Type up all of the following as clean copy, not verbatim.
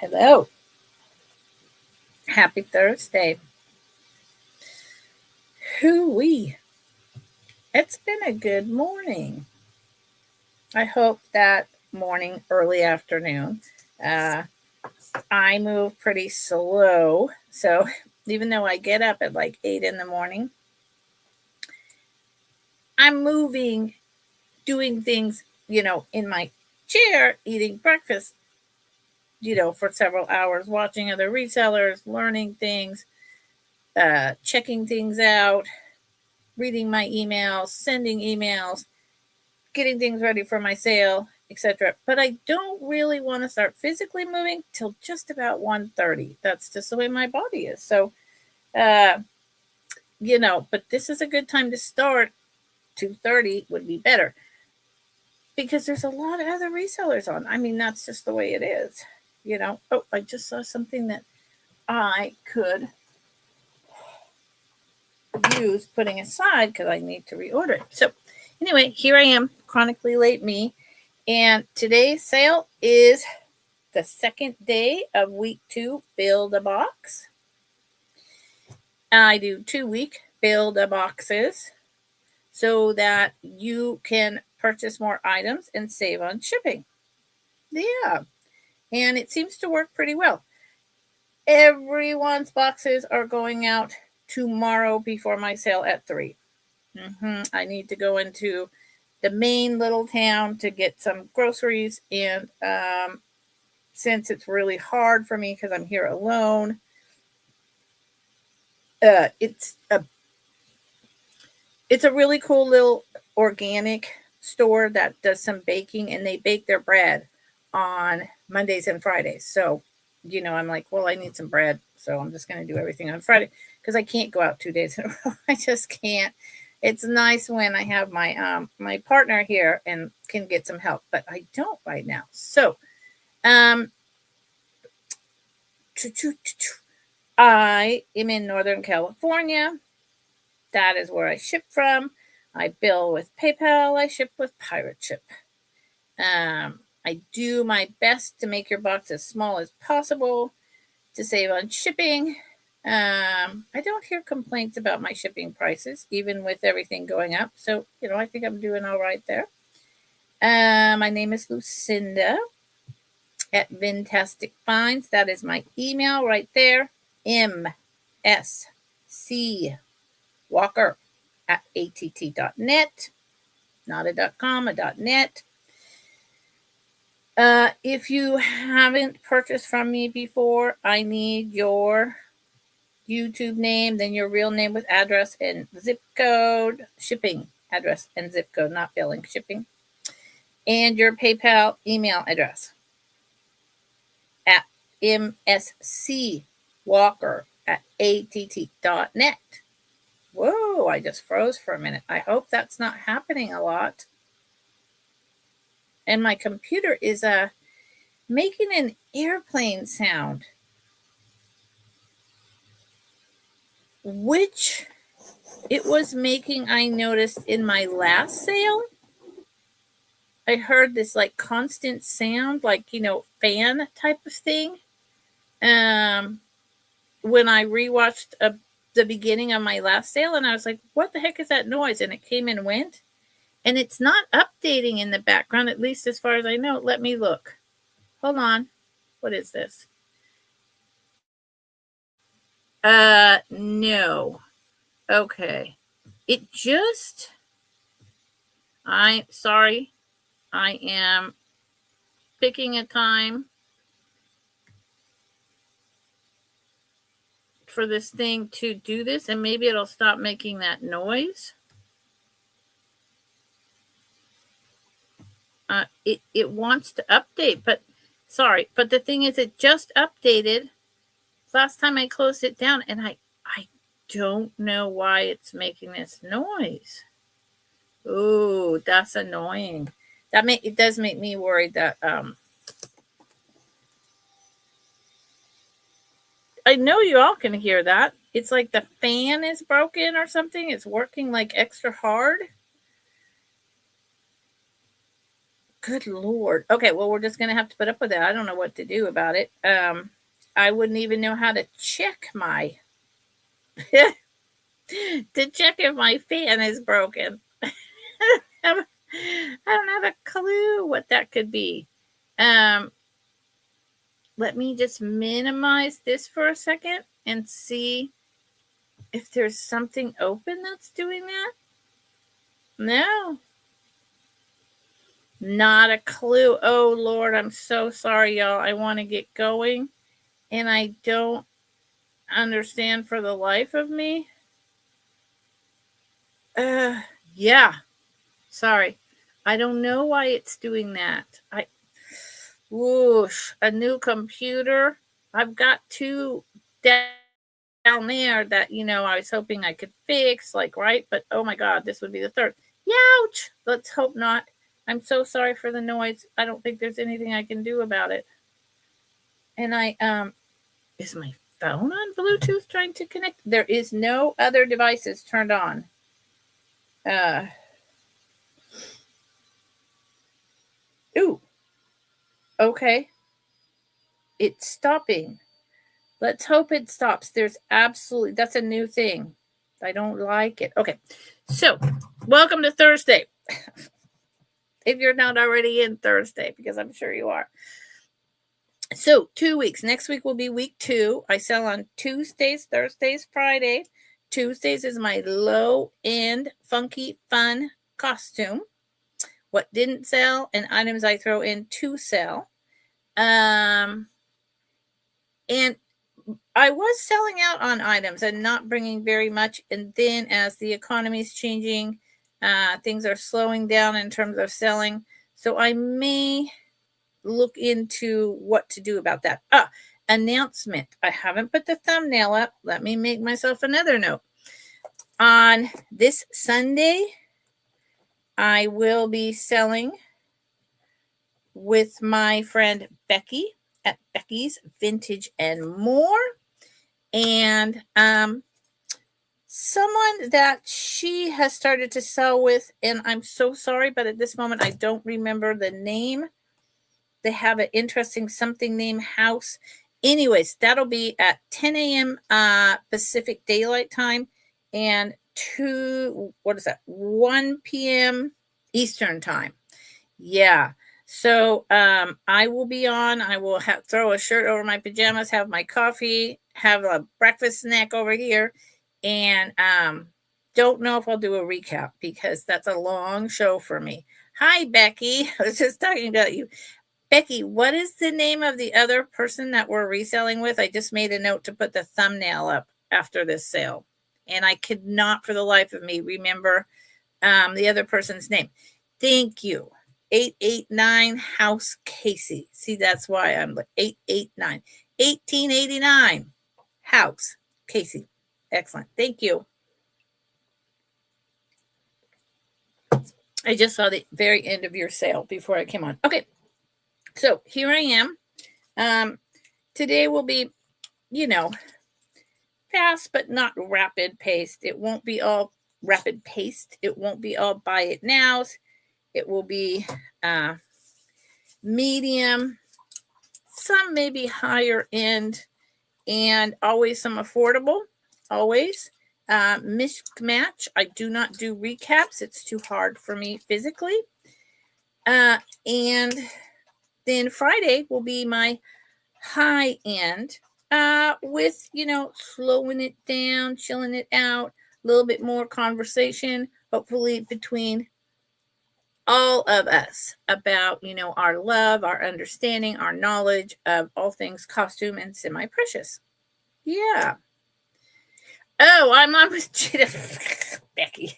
Hello. Happy Thursday. Hoo-wee. It's been a good morning. I hope that morning, early afternoon. Uh, I move pretty slow. So even though I get up at like 8 in the morning, I'm moving, doing things, in my chair, eating breakfast, for several hours, watching other resellers, learning things, checking things out, reading my emails, sending emails, getting things ready for my sale, etc. But I don't really want to start physically moving till just about 1:30. That's just the way my body is. So, uh, but this is a good time to start. 2:30 would be better because there's a lot of other resellers on. I mean, that's just the way it is. Oh, I just saw something that I could use putting aside because I need to reorder it. So, anyway, here I am, chronically late me. And today's sale is the second day of week 2, build a box. I do 2-week build a boxes so that you can purchase more items and save on shipping. Yeah. And it seems to work pretty well. Everyone's boxes are going out tomorrow before my sale at 3. I need to go into the main little town to get some groceries, and since it's really hard for me because I'm here alone, it's a really cool little organic store that does some baking, and they bake their bread on Mondays and Fridays. So, I'm like, well, I need some bread, so I'm just going to do everything on Friday because I can't go out 2 days in a row. I just can't. It's nice when I have my my partner here and can get some help, but I don't right now. So, I am in Northern California. That is where I ship from. I bill with PayPal. I ship with Pirate Ship. I do my best to make your box as small as possible to save on shipping. I don't hear complaints about my shipping prices, even with everything going up. So, I think I'm doing all right there. My name is Lucinda at Vintastic Finds. That is my email right there. MSC Walker at att.net. Not a .com, a .net. If you haven't purchased from me before, I need your YouTube name, then your real name with address and zip code, shipping address and zip code, not billing, shipping, and your PayPal email address at mscwalker at att.net. Whoa, I just froze for a minute. I hope that's not happening a lot. And my computer is making an airplane sound, which it was making, I noticed, in my last sale. I heard this like constant sound, like, fan type of thing. When I rewatched the beginning of my last sale, and I was like, what the heck is that noise? And it came and went. And it's not updating in the background, at least as far as I know. Let me look. Hold on. What is this? No. Okay. It just, I'm sorry. I am picking a time for this thing to do this, and maybe it'll stop making that noise. It wants to update, but sorry. But the thing is, it just updated last time I closed it down, and I don't know why it's making this noise. Ooh, that's annoying. It does make me worried that I know you all can hear that. It's like the fan is broken or something. It's working like extra hard. Good Lord. Okay, well, we're just going to have to put up with that. I don't know what to do about it. I wouldn't even know how to check my to check if my fan is broken. I don't have a clue what that could be. Let me just minimize this for a second and see if there's something open that's doing that. No. Not a clue. Oh, Lord, I'm so sorry, y'all. I want to get going, and I don't understand for the life of me. Yeah. Sorry. I don't know why it's doing that. Whoosh. A new computer. I've got two down there that, I was hoping I could fix, right? But, oh, my God, this would be the third. Youch! Let's hope not. I'm so sorry for the noise. I don't think there's anything I can do about it. And is my phone on Bluetooth trying to connect? There is no other devices turned on. Ooh. Okay. It's stopping. Let's hope it stops. That's a new thing. I don't like it. Okay. So, welcome to Thursday. If you're not already in Thursday, because I'm sure you are. So 2 weeks. Next week will be week 2. I sell on Tuesdays, Thursdays, Friday. Tuesdays is my low-end, funky, fun costume. What didn't sell and items I throw in to sell. And I was selling out on items and not bringing very much. And then as the economy is changing, things are slowing down in terms of selling. So I may look into what to do about that. Announcement. I haven't put the thumbnail up. Let me make myself another note. On this Sunday, I will be selling with my friend Becky at Becky's Vintage and More. And someone that she has started to sell with, and I'm so sorry, but at this moment I don't remember the name. They have an interesting something name house. Anyways, that'll be at 10 a.m. Pacific Daylight Time and 1 p.m. Eastern Time. Yeah. So I will be on. I will throw a shirt over my pajamas, have my coffee, have a breakfast snack over here, and don't know if I'll do a recap because that's a long show for me. Hi, Becky. I was just talking about you. Becky, what is the name of the other person that we're reselling with? I just made a note to put the thumbnail up after this sale, and I could not for the life of me remember the other person's name. Thank you. 889 House Casey. See, that's why I'm like 889. 1889 House Casey. Excellent. Thank you. I just saw the very end of your sale before I came on. Okay. So here I am. Today will be, fast, but not rapid paced. It won't be all rapid paced. It won't be all buy it nows. It will be medium, some maybe higher end, and always some affordable. Always. Mismatch. I do not do recaps. It's too hard for me physically. And then Friday will be my high end with, slowing it down, chilling it out, a little bit more conversation, hopefully between all of us about, our love, our understanding, our knowledge of all things costume and semi-precious. Yeah. Oh, I'm on with Becky.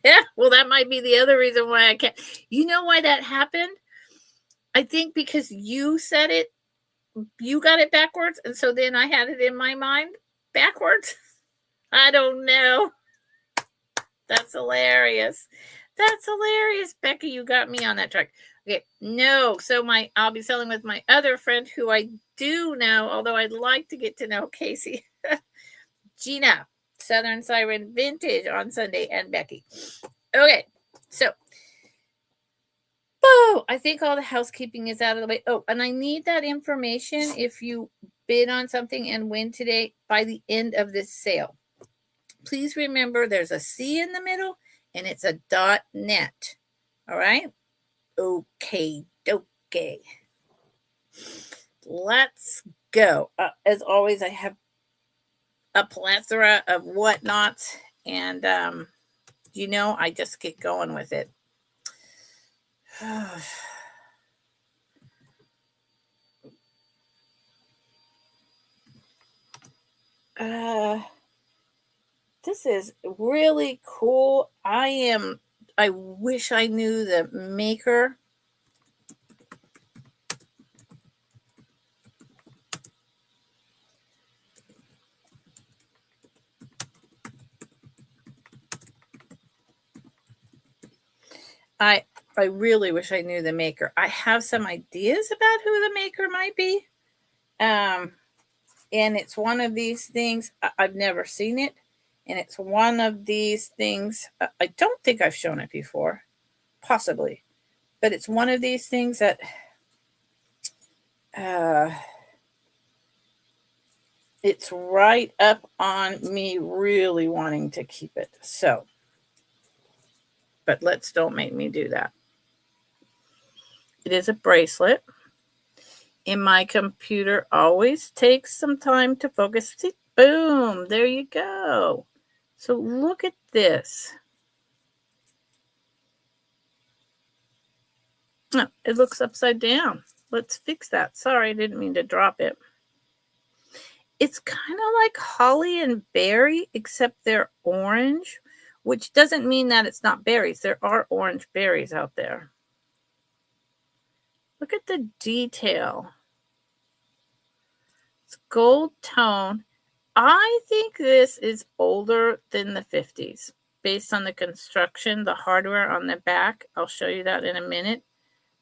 Yeah, well, that might be the other reason why I can't. You know why that happened? I think because you said it, you got it backwards, and so then I had it in my mind backwards. I don't know. That's hilarious. That's hilarious, Becky. You got me on that track. Okay, no. So I'll be selling with my other friend who I do know, although I'd like to get to know Casey. Gina, Southern Siren Vintage on Sunday, and Becky. Okay, so Oh, I think all the housekeeping is out of the way. Oh, and I need that information if you bid on something and win today by the end of this sale. Please remember there's a C in the middle and it's a .net. All right? Okay, okay. Let's go. As always, I have a plethora of whatnots, and I just get going with it. This is really cool. I wish I knew the maker. I really wish I knew the maker. I have some ideas about who the maker might be. And it's one of these things. I've never seen it. And it's one of these things. I don't think I've shown it before. Possibly. But it's one of these things that it's right up on me really wanting to keep it. So, but don't make me do that. It is a bracelet. And my computer always takes some time to focus. See, boom, there you go. So look at this. Oh, it looks upside down. Let's fix that. Sorry, I didn't mean to drop it. It's kind of like holly and berry, except they're orange, which doesn't mean that it's not berries. There are orange berries out there. Look at the detail. It's gold tone. I think this is older than the 50s based on the construction, the hardware on the back. I'll show you that in a minute.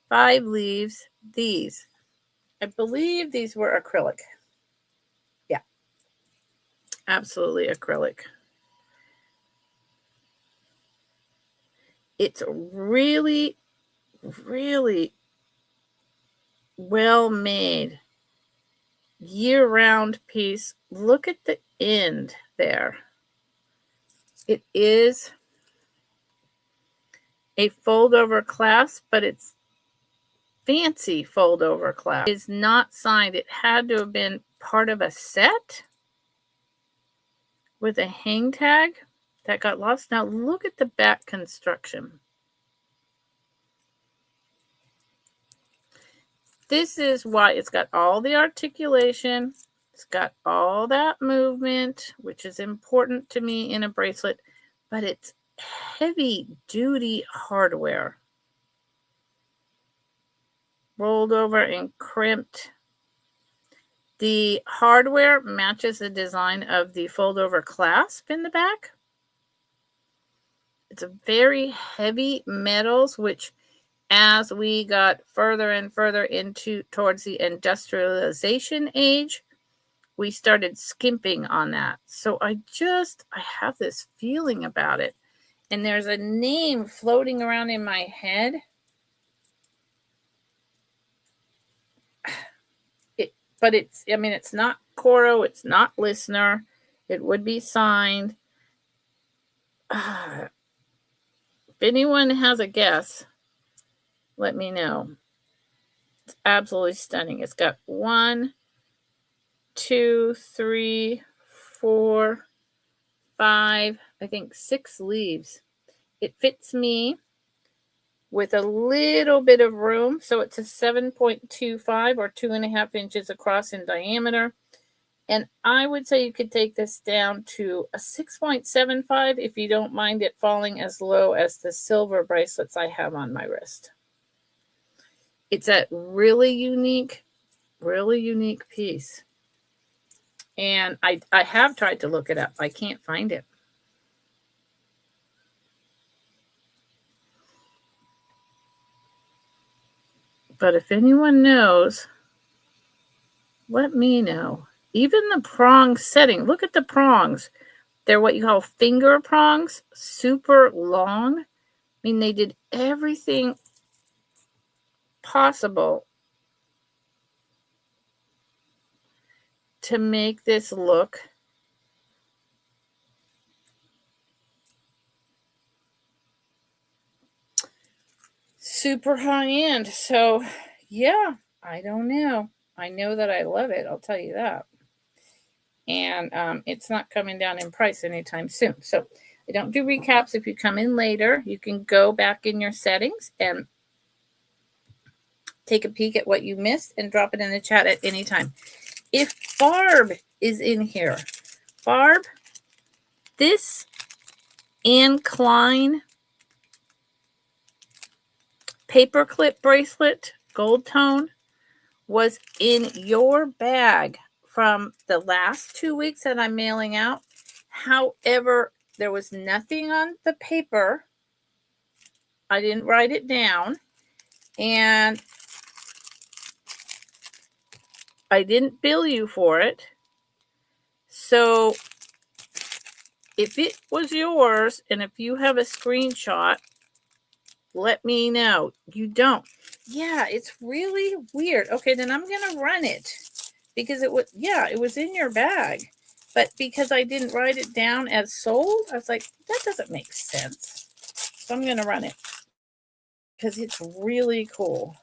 5 leaves. These. I believe these were acrylic. Yeah. Absolutely acrylic. It's really, really well made. Year-round piece. Look at the end there. It is a fold-over clasp, but it's fancy fold-over clasp. It is not signed. It had to have been part of a set with a hang tag that got lost. Now look at the back construction. This is why it's got all the articulation. It's got all that movement, which is important to me in a bracelet, but it's heavy-duty hardware. Rolled over and crimped. The hardware matches the design of the fold-over clasp in the back. It's a very heavy metals, which as we got further and further towards the industrialization age, we started skimping on that. So I have this feeling about it. And there's a name floating around in my head. But it's not Coro, it's not Listener. It would be signed. If anyone has a guess, let me know. It's absolutely stunning. It's got 1, 2, 3, 4, 5, I think 6 leaves. It fits me with a little bit of room. So it's a 7.25 or 2.5 inches across in diameter. And I would say you could take this down to a 6.75 if you don't mind it falling as low as the silver bracelets I have on my wrist. It's a really unique piece. And I have tried to look it up. I can't find it. But if anyone knows, let me know. Even the prong setting. Look at the prongs. They're what you call finger prongs. Super long. I mean, they did everything possible to make this look super high end. So, yeah, I don't know. I know that I love it. I'll tell you that. And it's not coming down in price anytime soon. So, I don't do recaps. If you come in later, you can go back in your settings and take a peek at what you missed and drop it in the chat at any time. If Barb is in here, Barb, this Anne Klein paperclip bracelet, gold tone, was in your bag from the last 2 weeks that I'm mailing out. However, there was nothing on the paper. I didn't write it down. And I didn't bill you for it. So if it was yours and if you have a screenshot, let me know. You don't. Yeah, it's really weird. Okay, then I'm going to run it because it was in your bag. But because I didn't write it down as sold, I was like, that doesn't make sense. So I'm going to run it because it's really cool.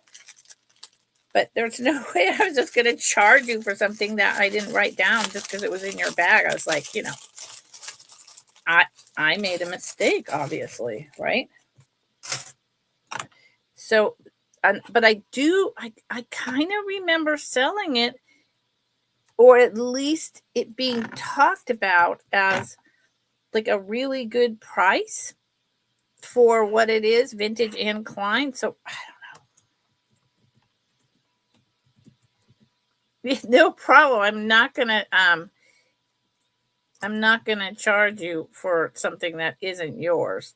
But there's no way I was just going to charge you for something that I didn't write down just because it was in your bag. I was like, I made a mistake, obviously, right? So, but I kind of remember selling it, or at least it being talked about as like a really good price for what it is, vintage Anne Klein. So I don't know. No problem. I'm not gonna charge you for something that isn't yours.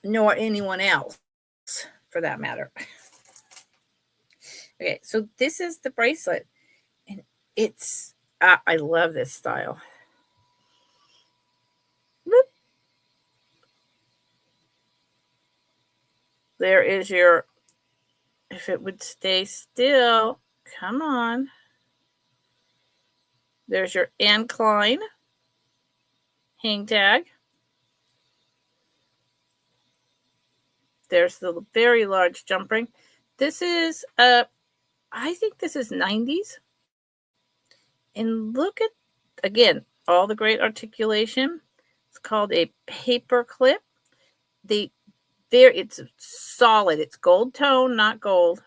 Nor anyone else, for that matter. Okay, so this is the bracelet, and it's I love this style. Whoop. There is your, if it would stay still, come on. There's your Anne Klein hang tag. There's the very large jump ring. This is I think this is 90s. And look at, again, all the great articulation. It's called a paper clip. It's solid. It's gold tone, not gold.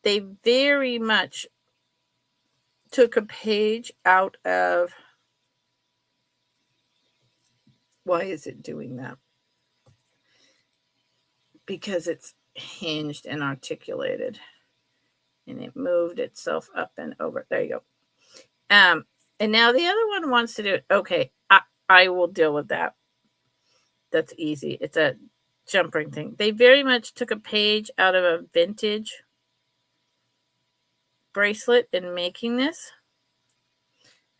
They very much took a page out of, why is it doing that? Because it's hinged and articulated. And it moved itself up and over. There you go. And now the other one wants to do it. Okay, I will deal with that. That's easy. It's a jump ring thing. They very much took a page out of a vintage bracelet in making this.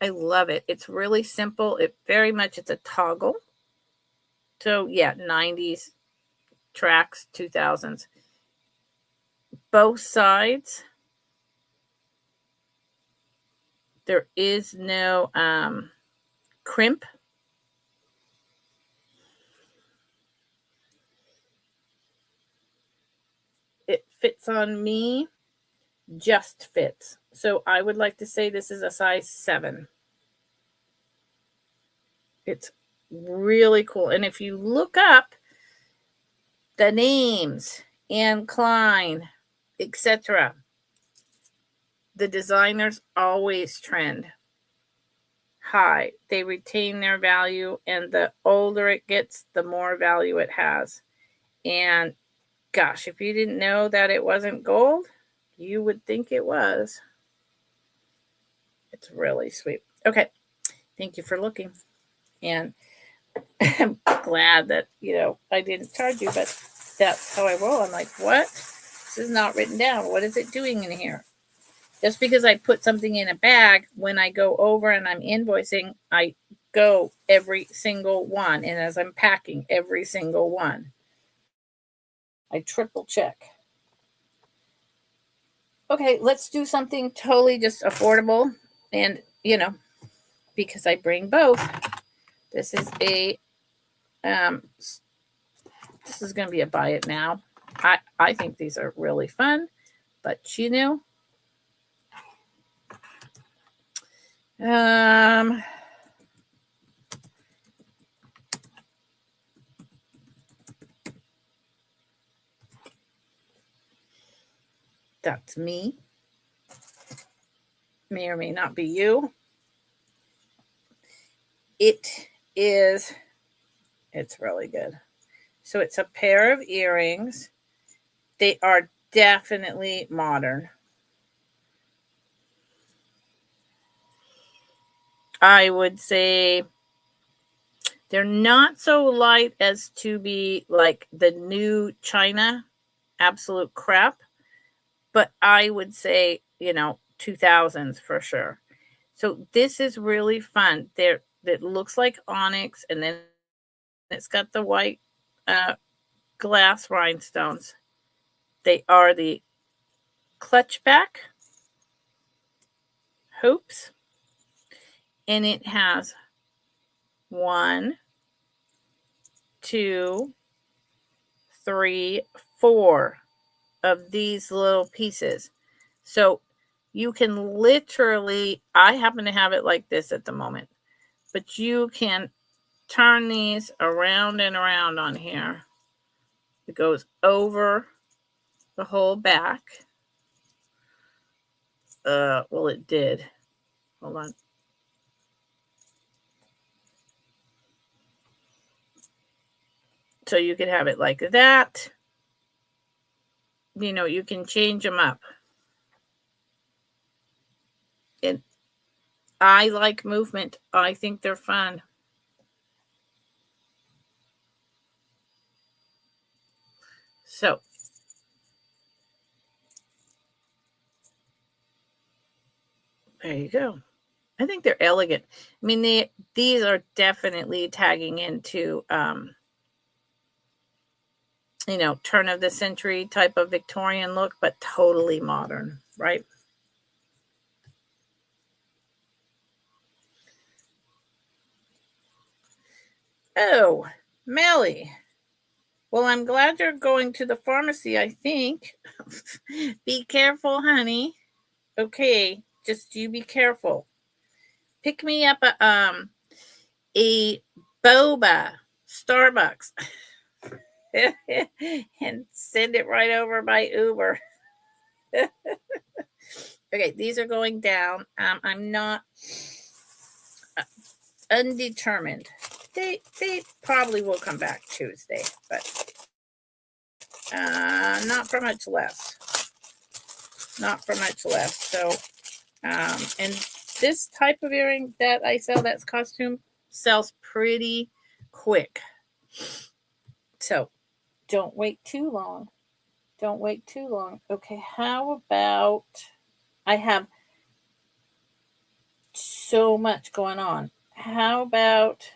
I love it. It's really simple. It's a toggle. So yeah, 90s tracks, 2000s. Both sides. There is no crimp. It fits on me, just fits. So I would like to say this is a size 7. It's really cool. And if you look up the names, Anne Klein, etc., the designers always trend high. They retain their value, and the older it gets, the more value it has. And gosh, if you didn't know that it wasn't gold, you would think it was. It's really sweet. Okay. Thank you for looking. And I'm glad that, I didn't charge you, but that's how I roll. I'm like, what? This is not written down. What is it doing in here? Just because I put something in a bag, when I go over and I'm invoicing, I go every single one. And as I'm packing every single one, I triple check. Okay, let's do something totally just affordable. And, because I bring both, this is this is going to be a buy it now. I think these are really fun, but that's me. May or may not be you. It's really good. So it's a pair of earrings. They are definitely modern. I would say they're not so light as to be like the new China absolute crap, but I would say, 2000s for sure. So this is really fun. It looks like onyx, and then it's got the white glass rhinestones. They are the clutch back hoops, and it has 1, 2, 3, 4 of these little pieces. So you can literally, I happen to have it like this at the moment, but you can turn these around and around on here. It goes over the whole back. Well, it did. Hold on. So you could have it like that. You can change them up. And I like movement. I think they're fun. So there you go. I think they're elegant. I mean, these are definitely tagging into, turn of the century type of Victorian look, but totally modern, right? Oh, Melly. Well, I'm glad you're going to the pharmacy, I think. Be careful, honey. Okay, just you be careful. Pick me up a boba Starbucks and send it right over by Uber. Okay, these are going down. I'm not undetermined. They probably will come back Tuesday, but not for much less. Not for much less. So, and this type of earring that I sell, that's costume, sells pretty quick. So don't wait too long. Don't wait too long. Okay, how about, I have so much going on. How about,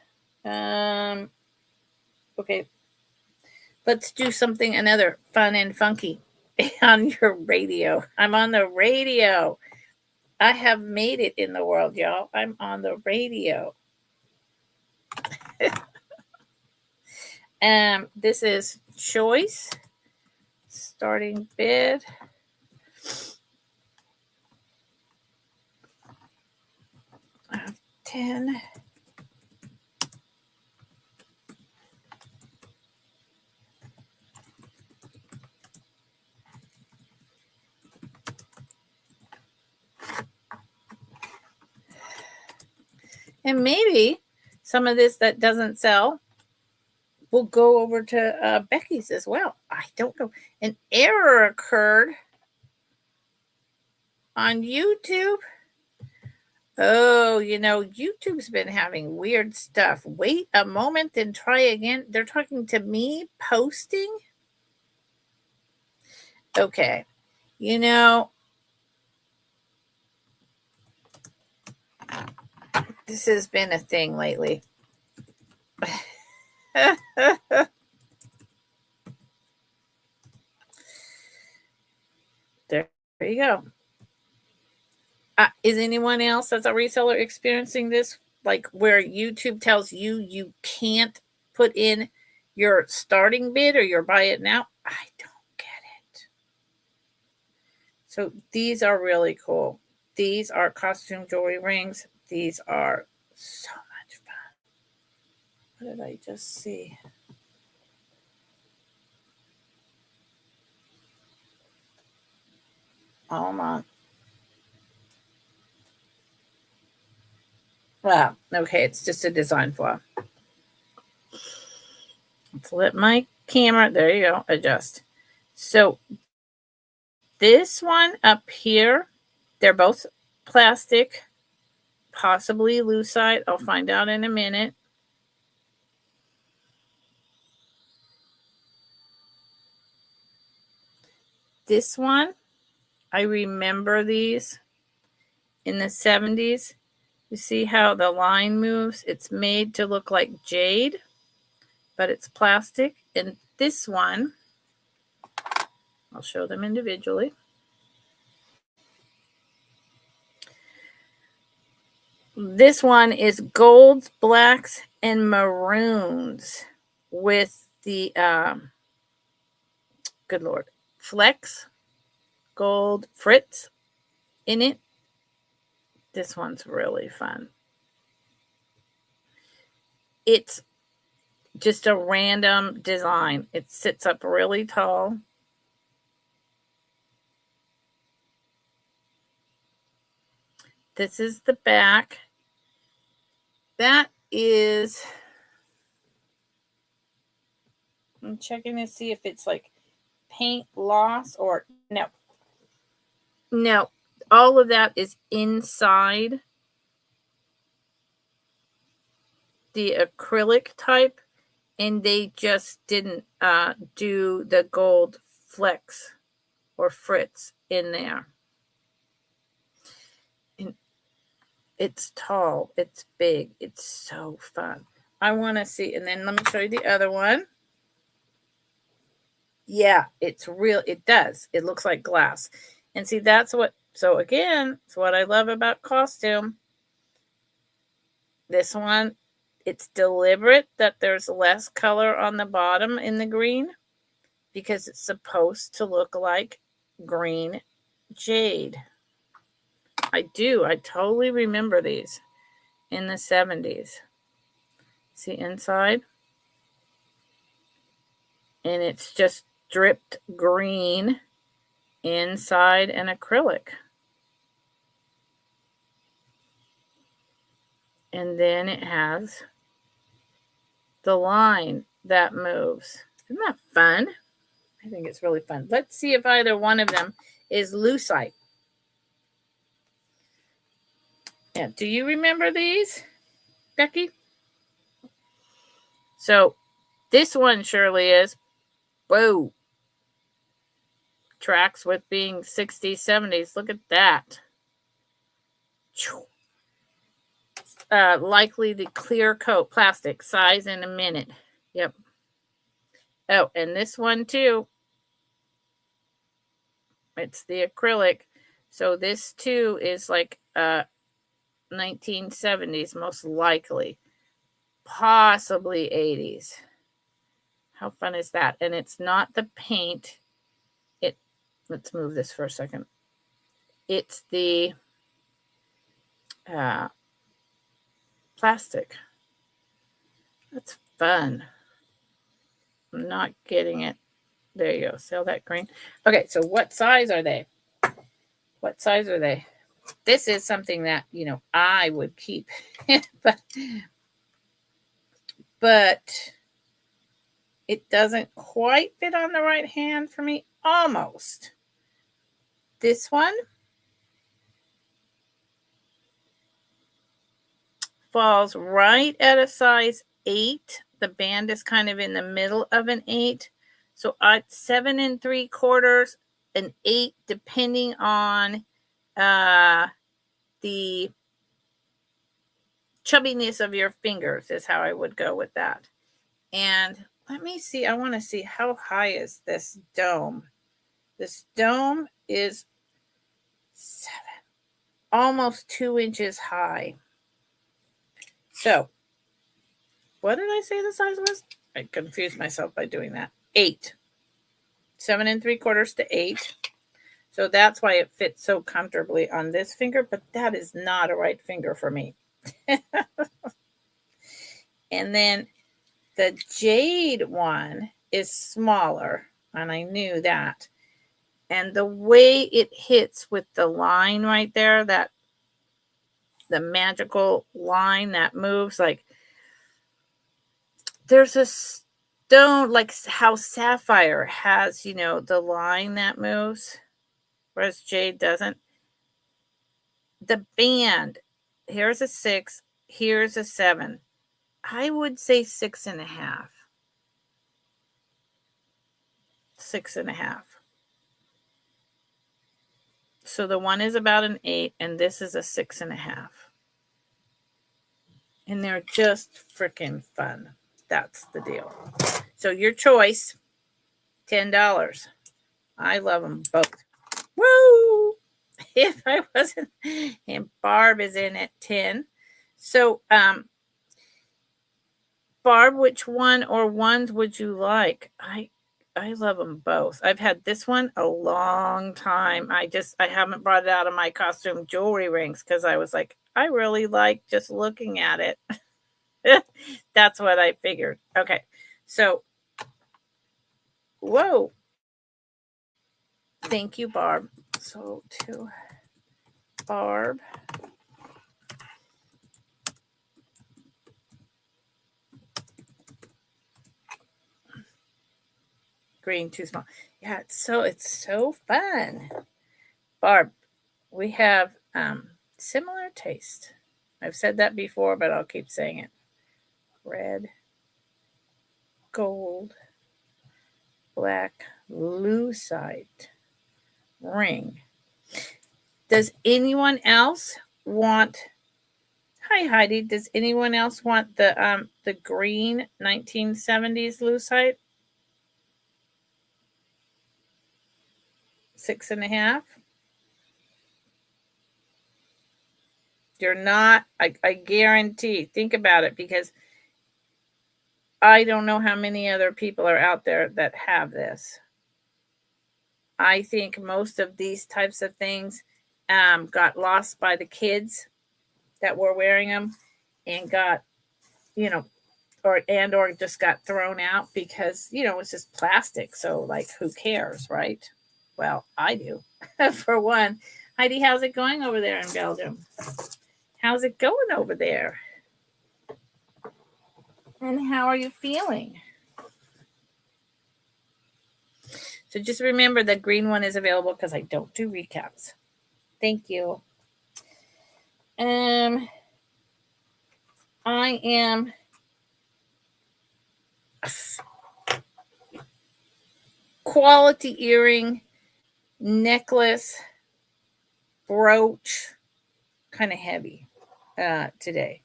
okay, let's do something another fun and funky on your radio. I'm on the radio. I have made it in the world, y'all. I'm on the radio. This is choice. Starting bid. Of 10. And maybe some of this that doesn't sell will go over to Becky's as well. I don't know. An error occurred on YouTube. Oh, YouTube's been having weird stuff. Wait a moment and try again. They're talking to me posting. Okay. This has been a thing lately. There you go. Is anyone else that's a reseller experiencing this? Like where YouTube tells you you can't put in your starting bid or your buy it now? I don't get it. So these are really cool. These are costume jewelry rings. These are so much fun. What did I just see? Hold on. Wow. Okay, it's just a design flaw. Let's let my camera, there you go, adjust. So this one up here, they're both plastic, possibly lucite. I'll find out in a minute. This one, I remember these in the 70s. You see how the line moves? It's made to look like jade, but it's plastic. And this one, I'll show them individually. This one is golds, blacks, and maroons with the, good Lord, flex gold fritz in it. This one's really fun. It's just a random design. It sits up really tall. This is the back. That is, I'm checking to see if it's like paint loss or no. No, all of that is inside the acrylic type, and they just didn't do the gold flex or fritz in there. And it's tall, it's big, it's so fun. I want to see, and then let me show you the other one. Yeah, it's real. It does. It looks like glass. And see, that's what, so again, it's what I love about costume. This one, it's deliberate that there's less color on the bottom in the green because it's supposed to look like green jade. I do. I totally remember these in the 70s. See inside? And it's just dripped green inside an acrylic. And then it has the line that moves. Isn't that fun? I think it's really fun. Let's see if either one of them is lucite. Yeah, do you remember these, Becky? So this one surely is. Whoa. Tracks with being 60s, 70s. Look at that. Likely the clear coat plastic size in a minute. Yep. Oh, and this one too. It's the acrylic. So this too is like 1970s, most likely. Possibly 80s. How fun is that? And it's not the paint. Let's move this for a second. It's the plastic. That's fun. I'm not getting it. There you go. Sell that green. Okay, so what size are they? What size are they? This is something that, I would keep. but it doesn't quite fit on the right hand for me. Almost. This one falls right at a size 8. The band is kind of in the middle of an 8. So 7 3/4, an 8, depending on the chubbiness of your fingers is how I would go with that. And let me see. I want to see how high is this dome. This dome is 7, almost 2 inches high. So, what did I say the size was? I confused myself by doing that. 8. 7 3/4 to 8. So that's why it fits so comfortably on this finger, but that is not a right finger for me. And then the jade one is smaller, and I knew that. And the way it hits with the line right there, that the magical line that moves, like there's a stone, like how sapphire has, the line that moves, whereas jade doesn't. The band, here's a 6, here's a 7. I would say 6.5. 6.5. So the one is about an 8, and this is a 6.5. And they're just freaking fun. That's the deal. So your choice, $10. I love them both. Woo! If I wasn't, and Barb is in at 10. So, Barb, which one or ones would you like? I love them both. I've had this one a long time. I haven't brought it out of my costume jewelry rings because I was like, I really like just looking at it. That's what I figured. Okay. So, whoa. Thank you, Barb. So to Barb. Green too small. Yeah, it's so fun. Barb, we have similar taste. I've said that before, but I'll keep saying it. Red, gold, black, lucite ring. Does anyone else want? Hi, Heidi. Does anyone else want the green 1970s lucite? 6.5. You're not. I guarantee. Think about it, because I don't know how many other people are out there that have this. I think most of these types of things got lost by the kids that were wearing them, and got, or just got thrown out because, it's just plastic. So, like, who cares, right? Well, I do, for one. Heidi, how's it going over there in Belgium? How's it going over there? And how are you feeling? So just remember the green one is available because I don't do recaps. Thank you. I am quality earring, necklace, brooch, kind of heavy today.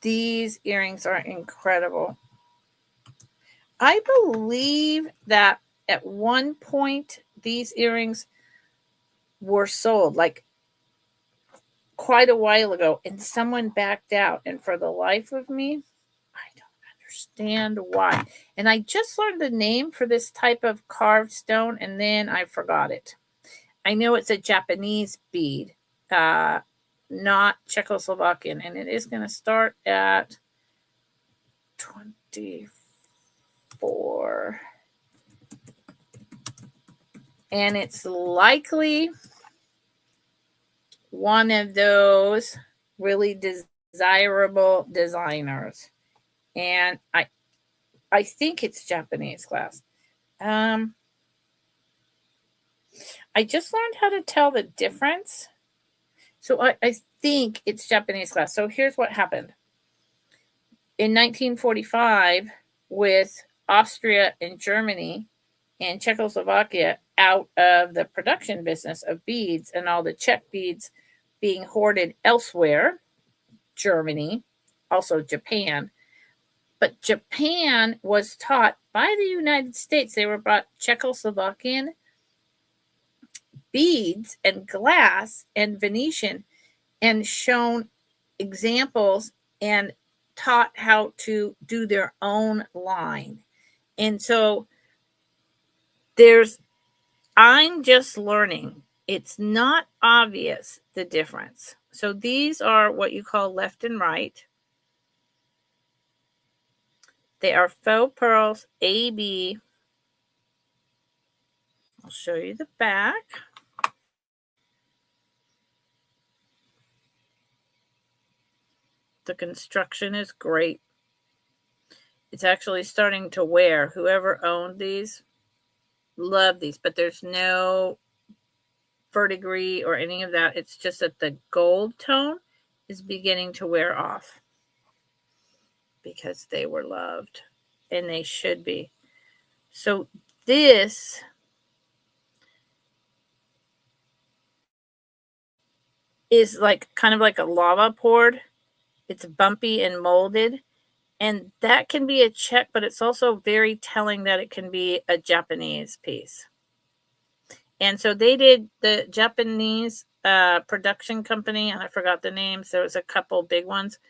These earrings are incredible. I believe that at one point these earrings were sold, like, quite a while ago, and someone backed out. And for the life of me, I don't understand why. And I just learned the name for this type of carved stone, and then I forgot it. I know it's a Japanese bead, not Czechoslovakian, and it is going to start at 24. And it's likely one of those really desirable designers. And I think it's Japanese glass. I just learned how to tell the difference. So I think it's Japanese glass. So here's what happened. In 1945, with Austria and Germany and Czechoslovakia out of the production business of beads, and all the Czech beads being hoarded elsewhere, Germany, also Japan. But Japan was taught by the United States. They were brought Czechoslovakian beads and glass and Venetian and shown examples and taught how to do their own line. And so I'm just learning. It's not obvious the difference. So these are what you call left and right. They are faux pearls AB. I'll show you the back. The construction is great. It's actually starting to wear. Whoever owned these, love these, but there's no verdigris or any of that. It's just that the gold tone is beginning to wear off because they were loved, and they should be. So this is like kind of like a lava poured. It's bumpy and molded, and that can be a check, but it's also very telling that it can be a Japanese piece. And so they did the Japanese production company, and I forgot the names. There was a couple big ones,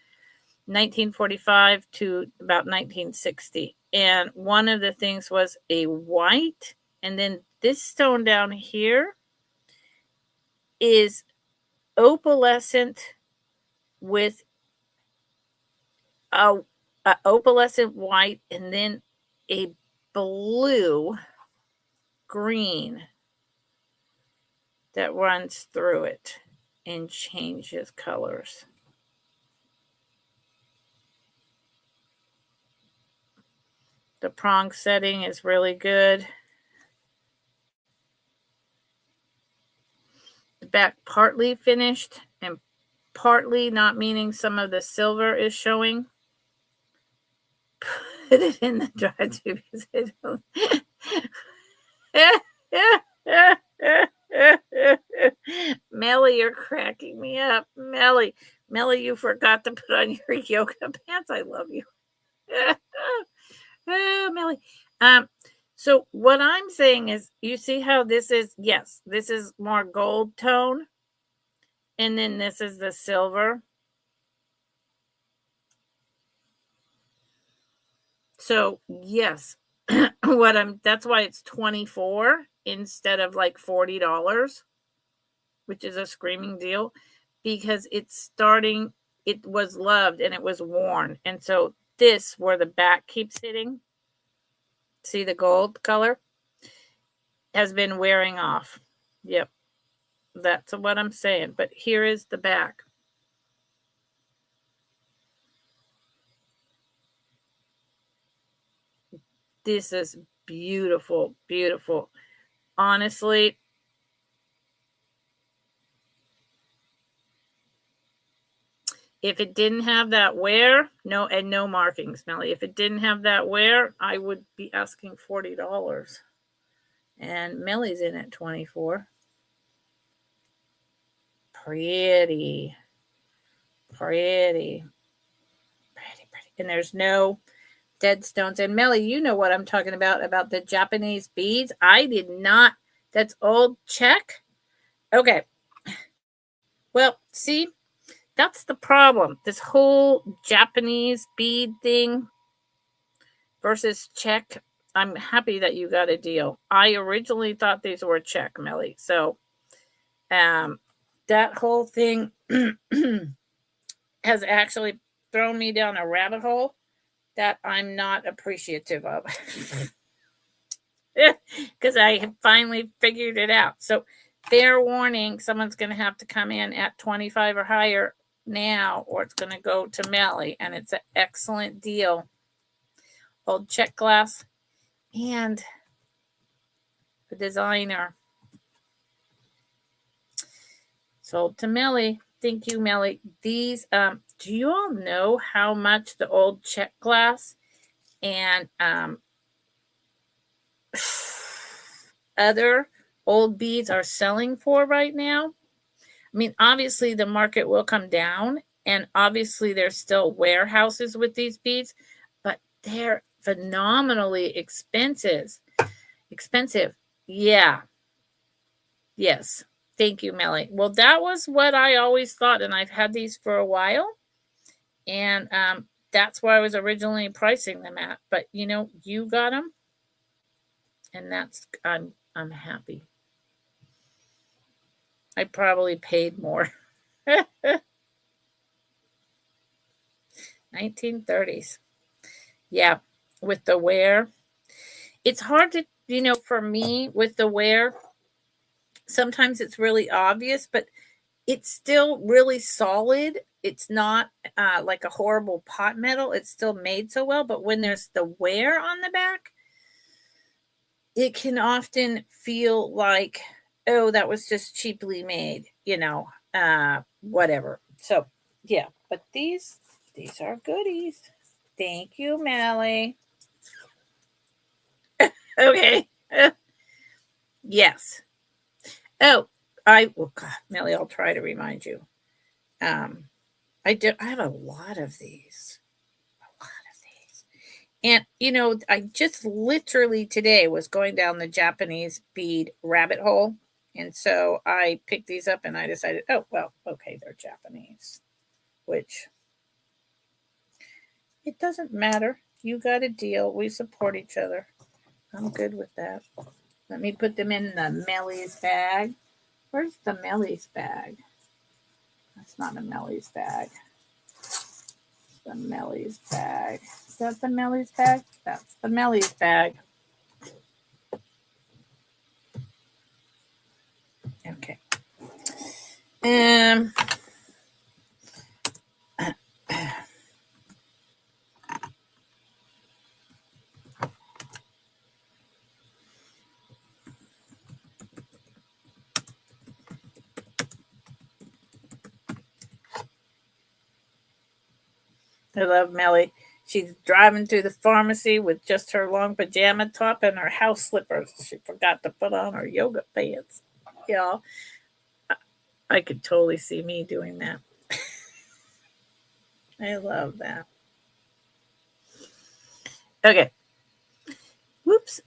1945 to about 1960. And one of the things was a white, and then this stone down here is opalescent with a opalescent white, and then a blue green that runs through it and changes colors. The prong setting is really good. The back partly finished and partly not, meaning some of the silver is showing. Put it in the dry tube because I don't. Melly, you're cracking me up. Melly, you forgot to put on your yoga pants. I love you. Oh, Melly. So what I'm saying is, you see how this is, yes, this is more gold tone, and then this is the silver. So yes, that's why it's $24 instead of like $40, which is a screaming deal, because it was loved and it was worn. And so this, where the back keeps hitting, see the gold color, has been wearing off. Yep. That's what I'm saying. But here is the back. This is beautiful, beautiful. Honestly, if it didn't have that wear, no markings, Melly. If it didn't have that wear, I would be asking $40. And Melly's in at $24. Pretty. And there's no dead stones. And Melly, you know what I'm talking about the Japanese beads. I did not. That's old Czech. Okay. Well, see, that's the problem. This whole Japanese bead thing versus Czech. I'm happy that you got a deal. I originally thought these were Czech, Melly. So that whole thing has actually thrown me down a rabbit hole that I'm not appreciative of. Because I have finally figured it out. So fair warning, someone's going to have to come in at 25 or higher now, or it's going to go to Melly. And it's an excellent deal. Old Czech glass and the designer. Sold to Melly. Thank you, Melly. These, do you all know how much the old Czech glass and other old beads are selling for right now? I mean, obviously the market will come down And obviously there's still warehouses with these beads, but they're phenomenally expensive. Yeah. Yes. Thank you, Melly. Well, that was what I always thought, and I've had these for a while, and that's where I was originally pricing them at. But you got them, and I'm happy. I probably paid more. 1930s. Yeah, with the wear. It's hard to, for me with the wear, sometimes it's really obvious, but it's still really solid. It's not like a horrible pot metal. It's still made so well, but when there's the wear on the back, it can often feel like, oh, that was just cheaply made, whatever. So, yeah, but these are goodies. Thank you, Mally. Okay. Yes. Oh, God, Melly, I'll try to remind you. I have a lot of these. And I just literally today was going down the Japanese bead rabbit hole. And so I picked these up and I decided, oh, well, okay, they're Japanese, which it doesn't matter. You got a deal. We support each other. I'm good with that. Let me put them in the Melly's bag. Where's the Melly's bag? That's not a Melly's bag. The Melly's bag. Is that the Melly's bag? That's the Melly's bag. Okay. I love Melly. She's driving through the pharmacy with just her long pajama top and her house slippers. She forgot to put on her yoga pants. Yeah, I could totally see me doing that. I love that. Okay. Whoops.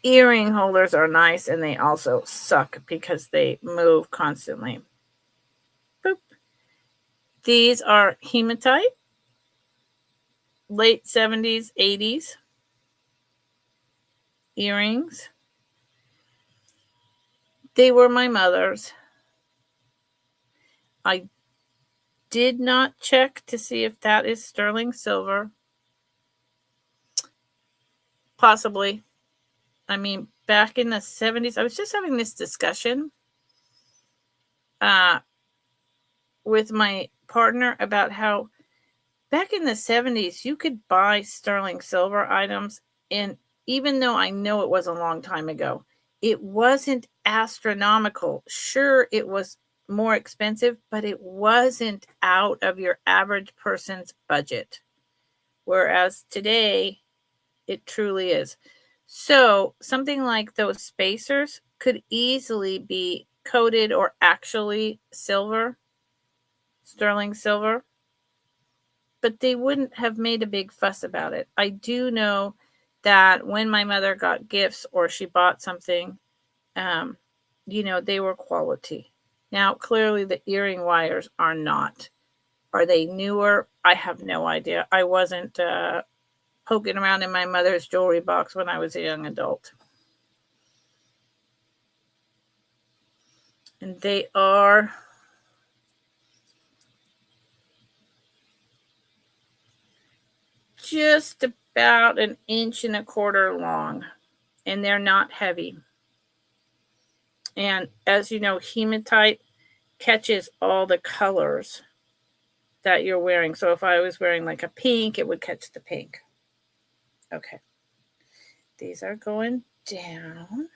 Earring holders are nice and they also suck because they move constantly. Boop. These are hematite, late 70s, 80s earrings. They were my mother's. I did not check to see if that is sterling silver. Possibly. I mean, back in the 70s, I was just having this discussion with my partner about how back in the 70s, you could buy sterling silver items. And even though I know it was a long time ago, it wasn't astronomical. Sure, it was more expensive, but it wasn't out of your average person's budget. Whereas today, it truly is. So something like those spacers could easily be coated or actually silver, sterling silver, but they wouldn't have made a big fuss about it. I do know that when my mother got gifts or she bought something, they were quality. Now, clearly the earring wires are not. Are they newer? I have no idea. I wasn't poking around in my mother's jewelry box when I was a young adult. And they are just about 1.25 inches long, and they're not heavy. And as you know, hematite catches all the colors that you're wearing. So if I was wearing like a pink, it would catch the pink. Okay. These are going down.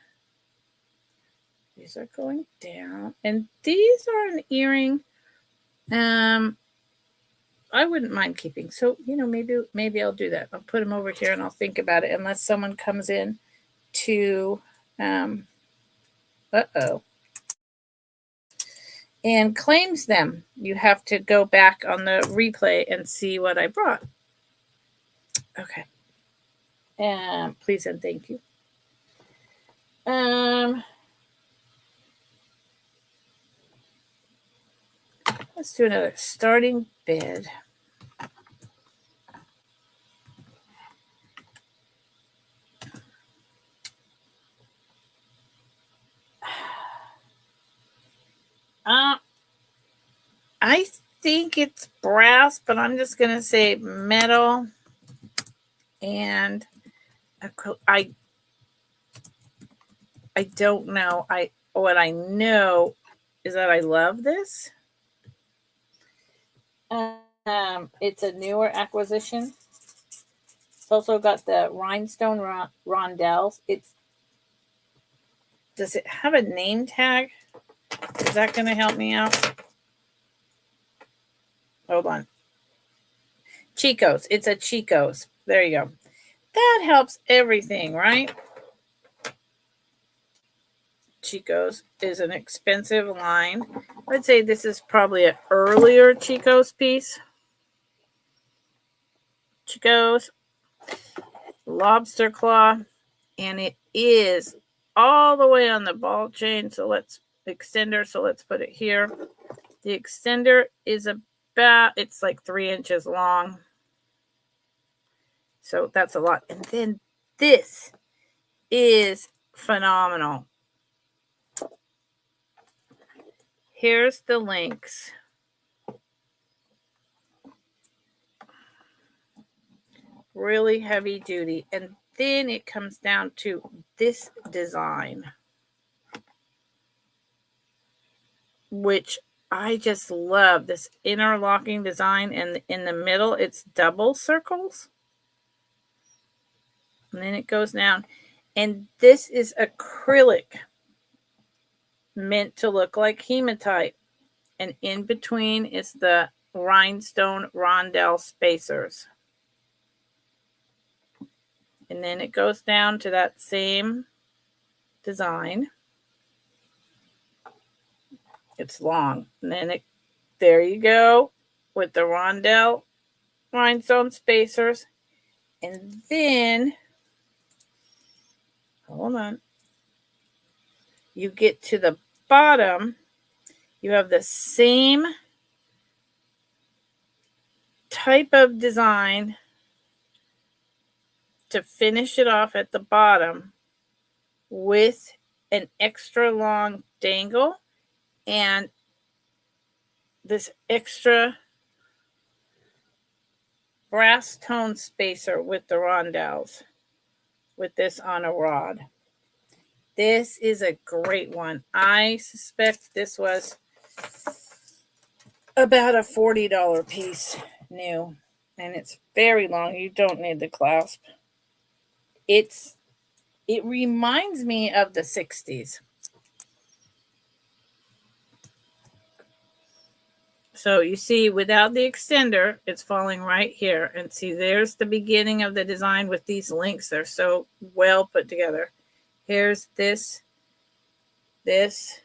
These are going down. And these are an earring I wouldn't mind keeping. So, maybe I'll do that. I'll put them over here and I'll think about it unless someone comes in to uh-oh. and claims them. You have to go back on the replay and see what I brought. Okay. Please and thank you. Let's do another starting bid. I think it's brass, but I'm just gonna say metal and I don't know. What I know is that I love this. It's a newer acquisition. It's also got the rhinestone rondelles. Does it have a name tag? Is that going to help me out? Hold on. Chico's. It's a Chico's. There you go. That helps everything, right? Chico's is an expensive line. I'd say this is probably an earlier Chico's piece. Chico's lobster claw, and it is all the way on the ball chain. So let's put it here. The extender is it's like 3 inches long. So that's a lot. And then this is phenomenal. Here's the links. Really heavy duty. And then it comes down to this design, which I just love. This interlocking design, and in the middle it's double circles. And then it goes down. And this is acrylic, meant to look like hematite. And in between is the rhinestone rondelle spacers. And then it goes down to that same design. It's long. And then there you go with the rondelle rhinestone spacers. And then, hold on, you get to the bottom, you have the same type of design to finish it off at the bottom with an extra long dangle and this extra brass tone spacer with the rondelles, with this on a rod. This is a great one. I suspect this was about a $40 piece new, and it's very long. You don't need the clasp. It reminds me of the 60s. So you see, without the extender, it's falling right here. And see, there's the beginning of the design with these links. They're so well put together. Here's this goes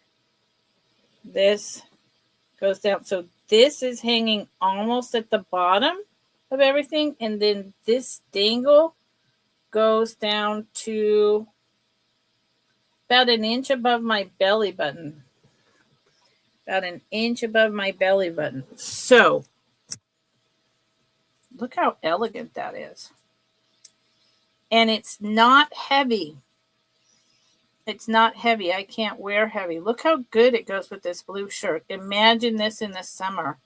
down. So this is hanging almost at the bottom of everything. And then this dangle goes down to about an inch above my belly button. About an inch above my belly button. So look how elegant that is. And it's not heavy. It's not heavy. I can't wear heavy. Look how good it goes with this blue shirt. Imagine this in the summer.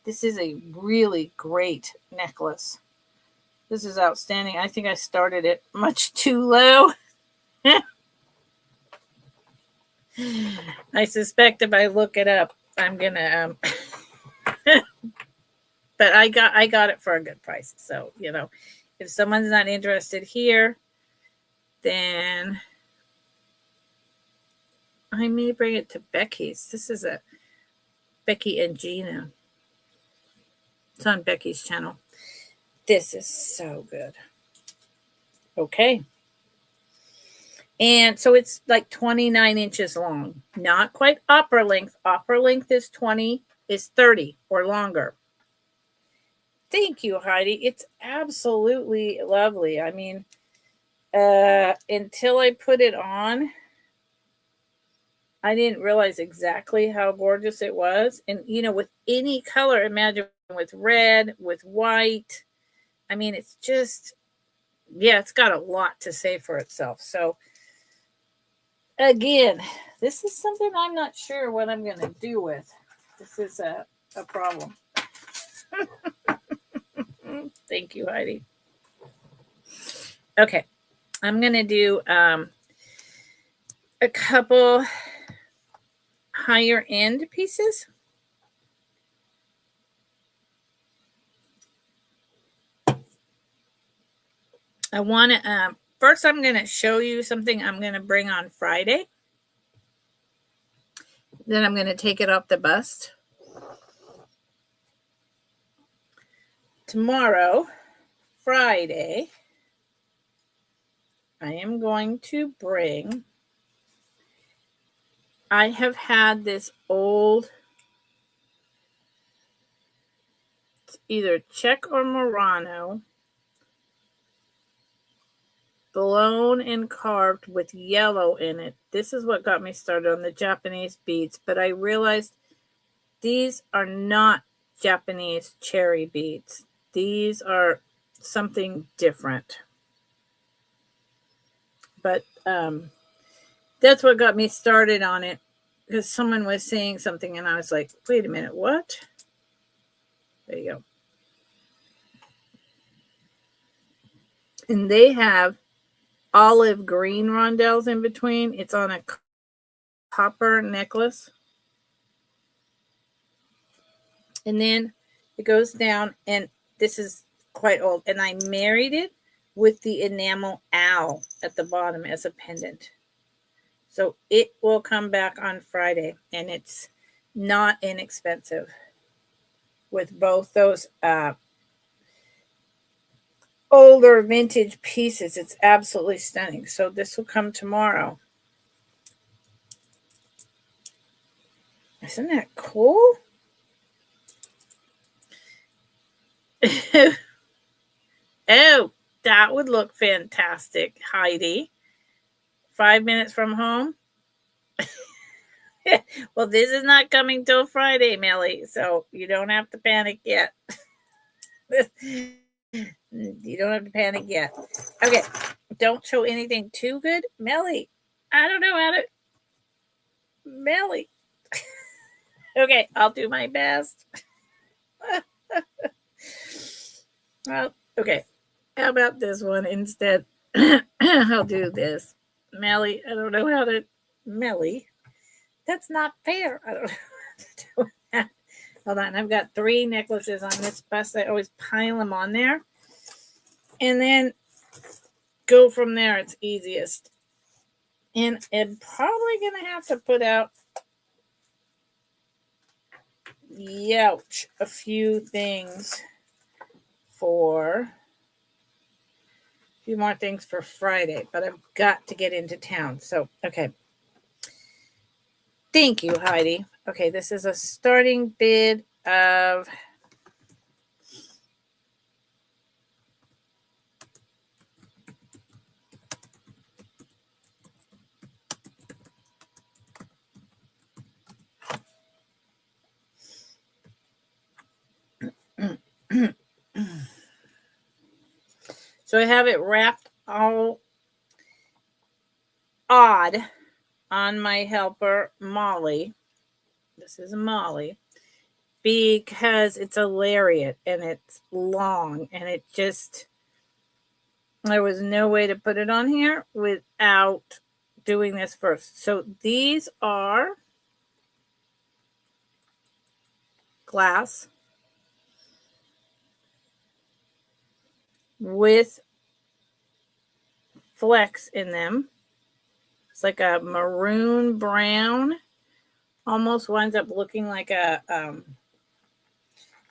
This is a really great necklace. This is outstanding. I think I started it much too low. I suspect if I look it up, I'm gonna but I got it for a good price. So, if someone's not interested here, then I may bring it to Becky's. This is a Becky and Gina. It's on Becky's channel. This is so good. Okay. And so it's like 29 inches long, not quite opera length. Opera length is 30 or longer. Thank you, Heidi. It's absolutely lovely. I mean, until I put it on, I didn't realize exactly how gorgeous it was. And, with any color, imagine with red, with white. I mean, it's just, it's got a lot to say for itself. So, again, this is something I'm not sure what I'm going to do with. This is a problem. Thank you, Heidi. Okay, I'm going to do a couple higher end pieces. I want to, first I'm going to show you something I'm going to bring on Friday. Then I'm going to take it off the bust. Tomorrow, Friday, I am going to bring, I have had this old, it's either Czech or Murano, blown and carved with yellow in it. This is what got me started on the Japanese beads, but I realized these are not Japanese cherry beads. These are something different. But that's what got me started on it, because someone was saying something and I was like, wait a minute, what? There you go. And they have olive green rondelles in between. It's on a copper necklace. And then it goes down, and this is quite old. And I married it with the enamel owl at the bottom as a pendant. So it will come back on Friday, and it's not inexpensive with both those older vintage pieces. It's absolutely stunning. So this will come tomorrow. Isn't that cool? Oh, that would look fantastic, Heidi. 5 minutes from home. Well, this is not coming till Friday, Melly, so you don't have to panic yet. You don't have to panic yet. Okay, don't show anything too good. Melly, I don't know how to. Melly. Okay, I'll do my best. Well, okay. How about this one instead? I'll do this. Melly, I don't know how to. Melly. That's not fair. I don't know how to do that. Hold on. I've got 3 necklaces on this bust. I always pile them on there. And then go from there. It's easiest. And I'm probably going to have to put out, a few things a few more things for Friday, but I've got to get into town. So, okay. Thank you, Heidi. Okay, this is a starting bid of so I have it wrapped all odd on my helper, Molly. This is Molly, because it's a lariat and it's long, and it just, there was no way to put it on here without doing this first. So these are glass with flecks in them. It's like a maroon brown, almost winds up looking like a kind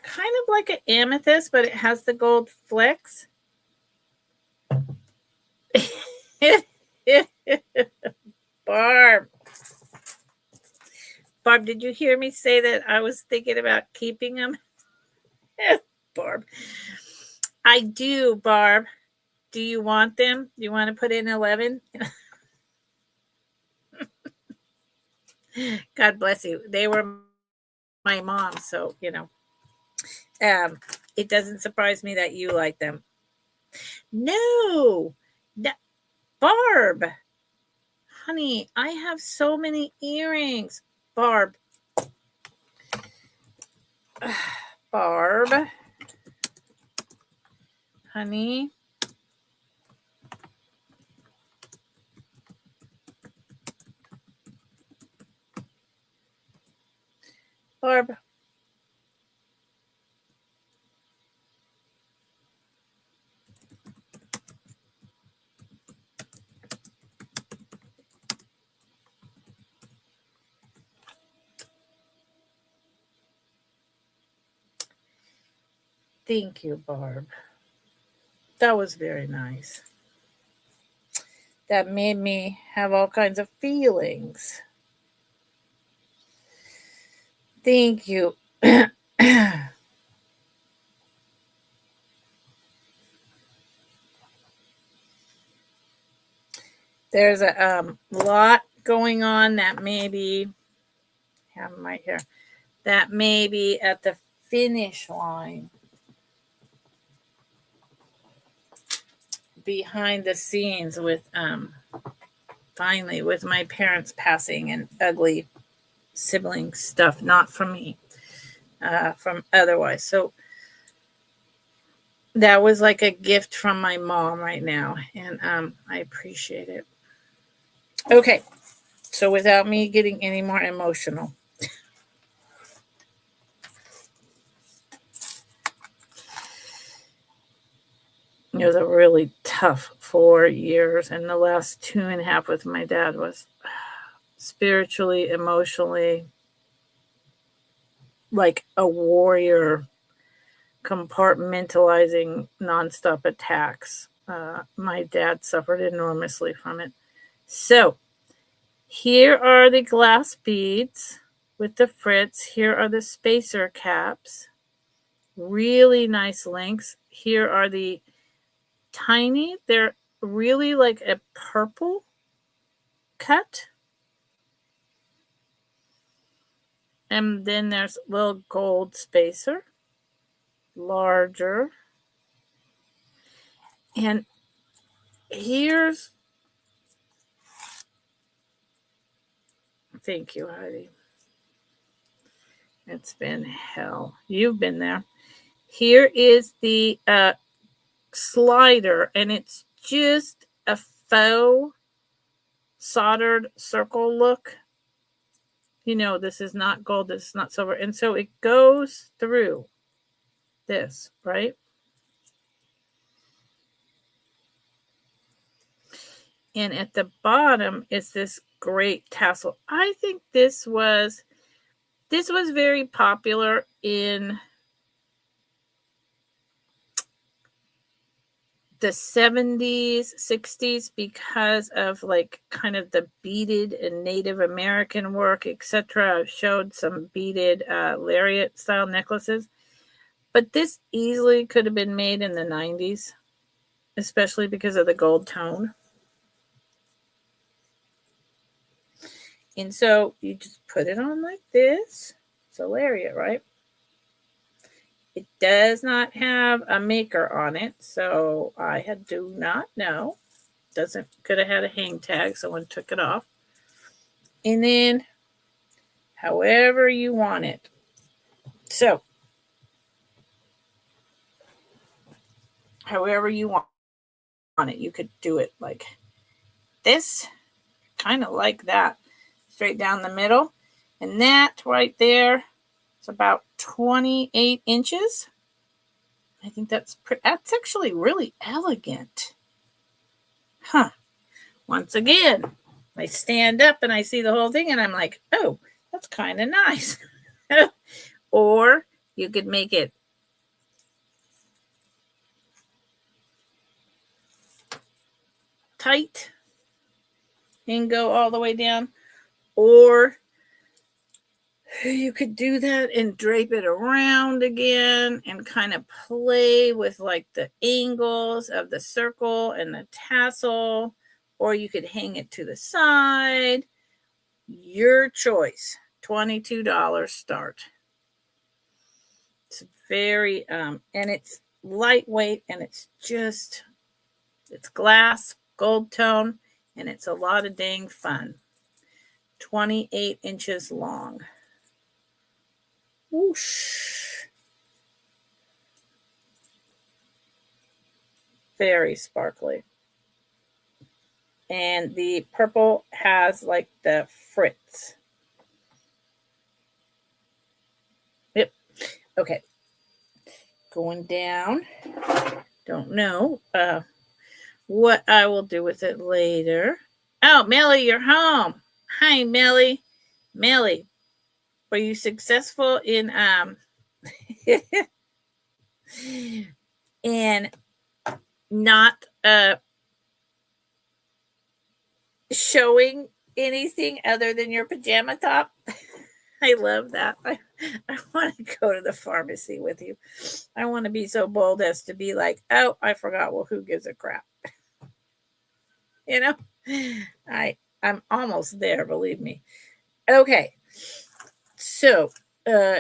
of like an amethyst, but it has the gold flecks. Barb. Barb, did you hear me say that I was thinking about keeping them? Barb. I do, Barb. Do you want them? Do you want to put in 11? God bless you. They were my mom, so, it doesn't surprise me that you like them. No, Barb. Honey, I have so many earrings. Barb. Barb. Honey. Barb. Thank you, Barb. That was very nice. That made me have all kinds of feelings. Thank you. There's a lot going on that maybe have them right here. That may be at the finish line. Behind the scenes with finally with my parents passing and ugly sibling stuff, not from me, from otherwise. So that was like a gift from my mom right now, and I appreciate it. Okay, so without me getting any more emotional, it was a really tough 4 years, and the last 2.5 with my dad was spiritually, emotionally, like a warrior, compartmentalizing nonstop attacks. My dad suffered enormously from it. So here are the glass beads with the Fritz. Here are the spacer caps. Really nice links. Here are the tiny, they're really like a purple cut. And then there's a little gold spacer, larger. And here's, thank you, Heidi. It's been hell. You've been there. Here is the slider, and it's just a faux soldered circle look. This is not gold, this is not silver. And so it goes through this, right? And at the bottom is this great tassel. I think this was very popular in the 70s, 60s because of like kind of the beaded and Native American work, etc. I've showed some beaded lariat style necklaces. But this easily could have been made in the 90s, especially because of the gold tone. And so you just put it on like this. It's a lariat, right? It does not have a maker on it, so I do not know. Could have had a hang tag, someone took it off. And then however you want it. So however you want it, you could do it like this, kind of like that, straight down the middle. And that right there is about 28 inches. I think that's actually really elegant. Huh. Once again, I stand up and I see the whole thing and I'm like, oh, that's kind of nice. Or you could make it tight and go all the way down. Or you could do that and drape it around again and kind of play with like the angles of the circle and the tassel, or you could hang it to the side. Your choice. $22 start. It's very and it's lightweight, and it's glass, gold tone, and it's a lot of dang fun. 28 inches long. Whoosh. Very sparkly. And the purple has like the fritz. Yep. Okay. Going down. Don't know what I will do with it later. Oh, Melly, you're home. Hi, Melly. Melly, were you successful in in not showing anything other than your pajama top? I love that. I want to go to the pharmacy with you. I want to be so bold as to be like, oh, I forgot. Well, who gives a crap? You know, I'm almost there, believe me. Okay. So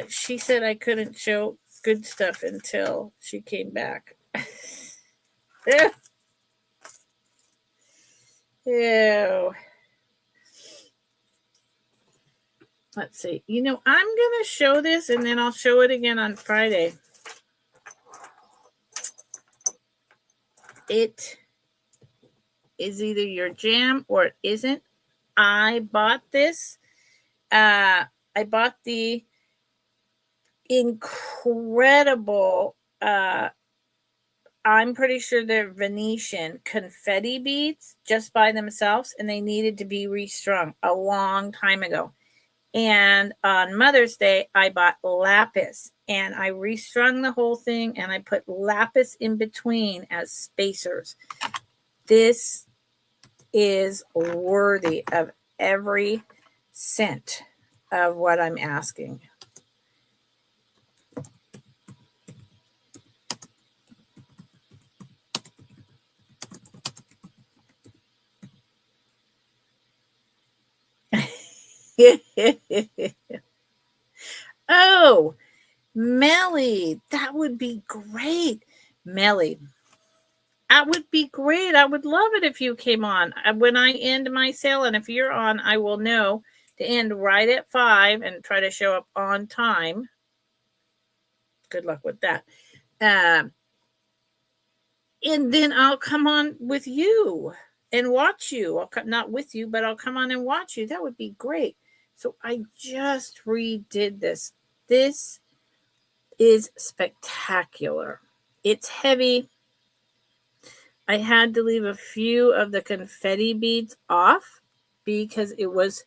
she said I couldn't show good stuff until she came back. Ew. Let's see. I'm going to show this, and then I'll show it again on Friday. It is either your jam or it isn't. I bought this. I bought the incredible, I'm pretty sure they're Venetian confetti beads just by themselves, and they needed to be restrung a long time ago. And on Mother's Day, I bought lapis, and I restrung the whole thing, and I put lapis in between as spacers. This is worthy of every cent of what I'm asking. Oh, Melly, that would be great. Melly, that would be great. I would love it if you came on. When I end my sale, and if you're on, I will know to end right at 5 and try to show up on time. Good luck with that. And then I'll come on with you and watch you. I'll come, not with you, but I'll come on and watch you. That would be great. So I just redid this. This is spectacular. It's heavy. I had to leave a few of the confetti beads off because it was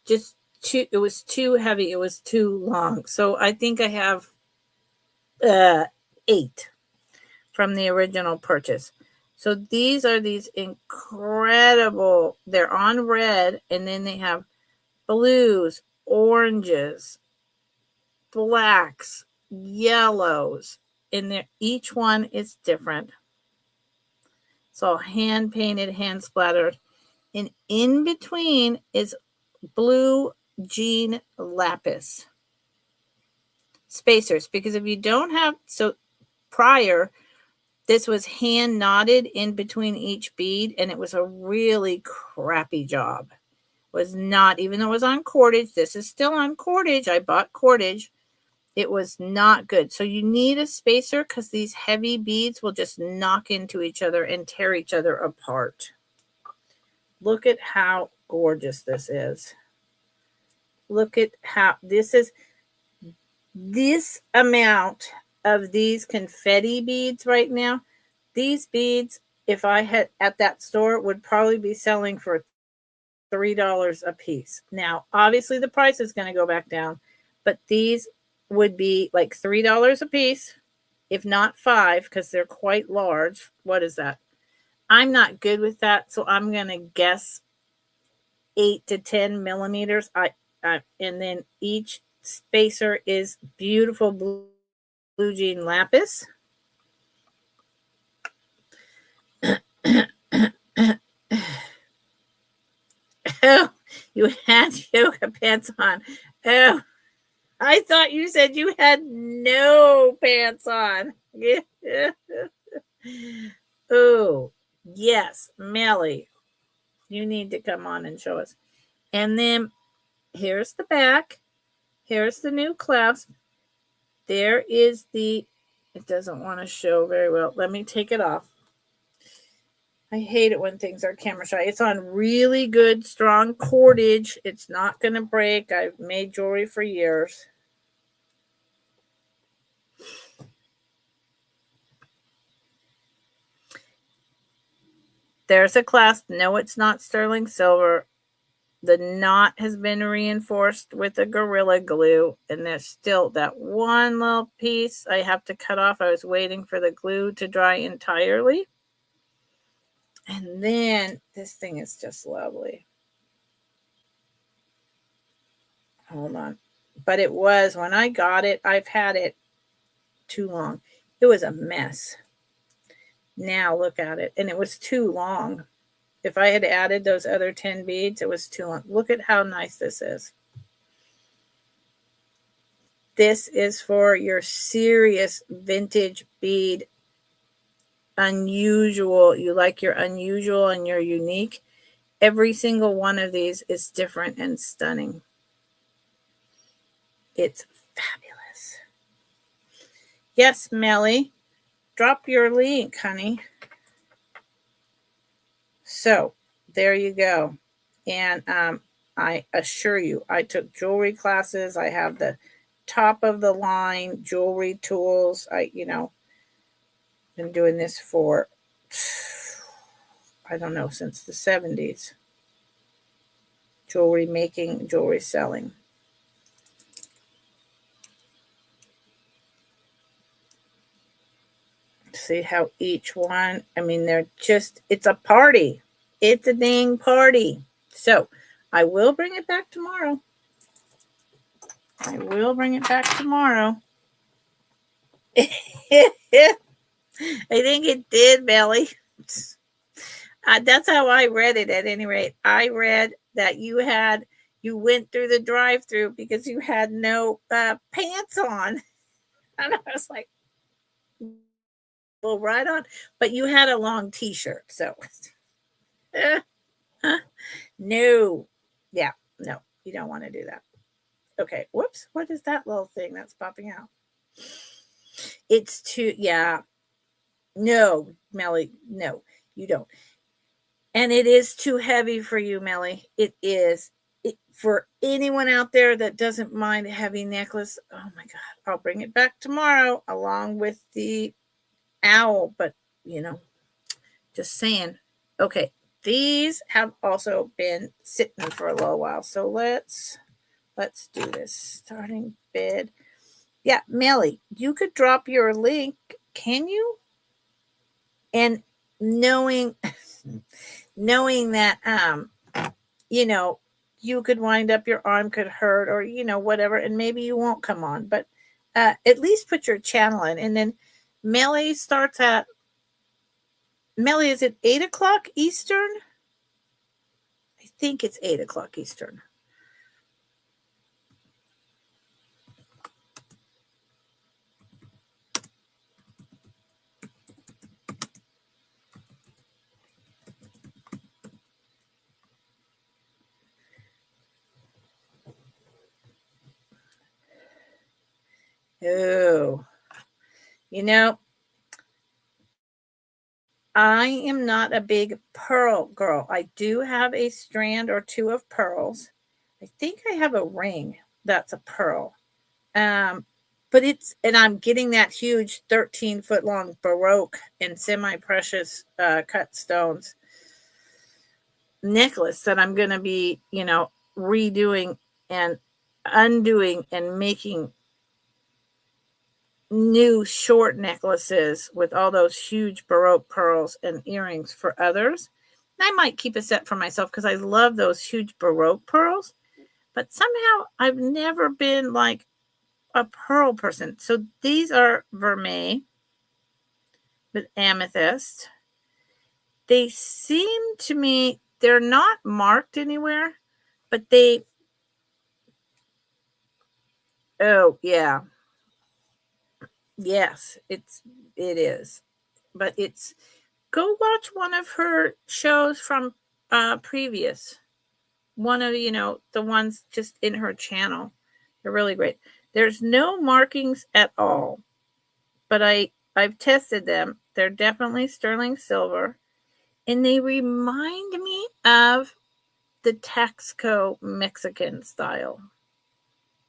just too heavy. It was too long. So I think I have 8 from the original purchase. So these are these incredible, they're on red, and then they have blues, oranges, blacks, yellows, and each one is different. It's all hand painted, hand splattered. And in between is blue jean lapis spacers, because if you don't have, so prior, this was hand knotted in between each bead, and it was a really crappy job. It was not, even though it was on cordage, this is still on cordage. I bought cordage. It was not good. So you need a spacer because these heavy beads will just knock into each other and tear each other apart. Look at how gorgeous this is. Look at how this is. This amount of these confetti beads right now, these beads, if I had at that store, would probably be selling for $3 a piece. Now, obviously the price is going to go back down, but these would be like $3 a piece, if not $5, because they're quite large. What is that? I'm not good with that, so I'm going to guess 8 to 10 millimeters. And then each spacer is beautiful blue jean lapis. Oh, you had yoga pants on. Oh, I thought you said you had no pants on. Oh, yes, Melly, you need to come on and show us. And then here's the back. Here's the new clasp. There is it doesn't want to show very well. Let me take it off. I hate it when things are camera shy. It's on really good, strong cordage. It's not going to break. I've made jewelry for years. There's a clasp. No, it's not sterling silver. The knot has been reinforced with a Gorilla Glue, and there's still that one little piece I have to cut off. I was waiting for the glue to dry entirely. And then this thing is just lovely. Hold on. But it was, when I got it, I've had it too long. It was a mess. Now look at it. And it was too long. If I had added those other 10 beads, it was too long. Look at how nice this is. This is for your serious vintage bead. Unusual. You like your unusual and your unique. Every single one of these is different and stunning. It's fabulous. Yes, Melly. Drop your link, honey. So there you go. And I assure you, I took jewelry classes. I have the top of the line jewelry tools. Been doing this for, I don't know, since the 70s. Jewelry making, jewelry selling. See how each one, they're just, it's a party. It's a dang party. So I will bring it back tomorrow. I think it did, Melly. That's how I read it at any rate. I read that you went through the drive-through because you had no pants on. And I was like, well, right on. But you had a long t-shirt, so. No. Yeah, no, you don't want to do that. Okay, whoops. What is that little thing that's popping out? It's too, yeah. No, Melly, no, you don't. And it is too heavy for you, Melly. It is. For anyone out there that doesn't mind a heavy necklace, oh my God, I'll bring it back tomorrow along with the owl. But, just saying. Okay, these have also been sitting for a little while. So let's do this. Starting bid. Yeah, Melly, you could drop your link, can you? And knowing that you could wind up, your arm could hurt, or whatever, and maybe you won't come on, but at least put your channel in. And then Melly starts at, Melly, is it 8:00 Eastern? I think it's 8:00 Eastern. Oh, I am not a big pearl girl. I do have a strand or two of pearls. I think I have a ring that's a pearl. But and I'm getting that huge 13-foot long Baroque and semi-precious cut stones necklace that I'm going to be, redoing and undoing and making new short necklaces with all those huge Baroque pearls and earrings for others. I might keep a set for myself because I love those huge Baroque pearls. But somehow I've never been like a pearl person. So these are vermeil with amethyst. They seem to me, they're not marked anywhere, but they, oh yeah, yes, it is. But it's, go watch one of her shows from previous. One of, the ones just in her channel. They're really great. There's no markings at all, but I've tested them. They're definitely sterling silver, and they remind me of the Texaco Mexican style,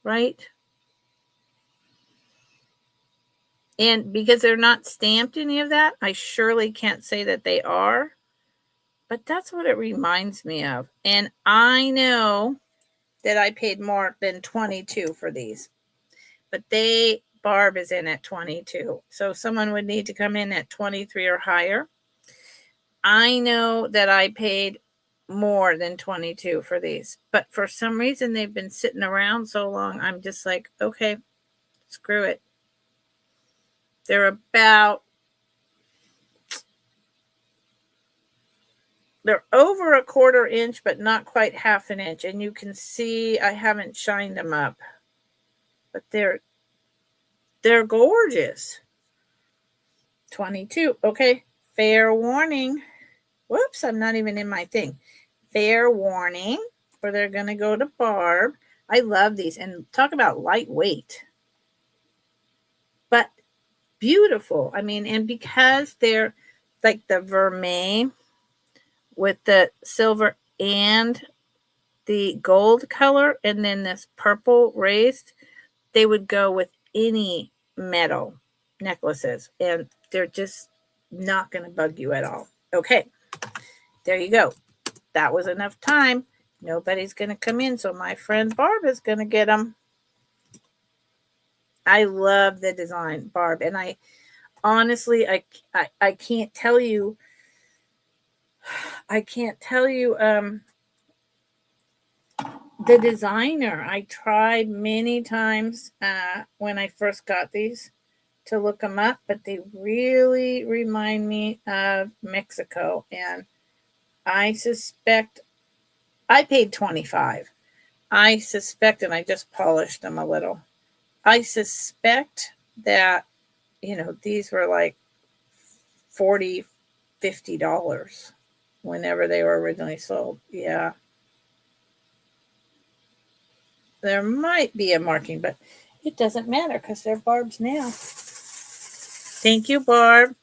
right? And because they're not stamped any of that, I surely can't say that they are, but that's what it reminds me of. And I know that I paid more than $22 for these, but Barb is in at $22. So someone would need to come in at $23 or higher. I know that I paid more than $22 for these, but for some reason they've been sitting around so long. I'm just like, okay, screw it. They're over a 1/4 inch, but not quite 1/2 inch. And you can see I haven't shined them up, but they're gorgeous. 22. Okay. Fair warning. Whoops, I'm not even in my thing. Fair warning, or they're going to go to Barb. I love these. And talk about lightweight, but beautiful. I mean, and because they're like the vermeil with the silver and the gold color, and then this purple raised, they would go with any metal necklaces, and they're just not going to bug you at all. Okay, there you go. That was enough time. Nobody's going to come in, so my friend Barb is going to get them. I love the design, Barb, and I honestly, I can't tell you. The designer. I tried many times when I first got these to look them up, but they really remind me of Mexico, and I suspect I paid $25. I suspect, and I just polished them a little. I suspect that these were like $40, $50 whenever they were originally sold. Yeah. There might be a marking, but it doesn't matter because they're Barb's now. Thank you, Barb.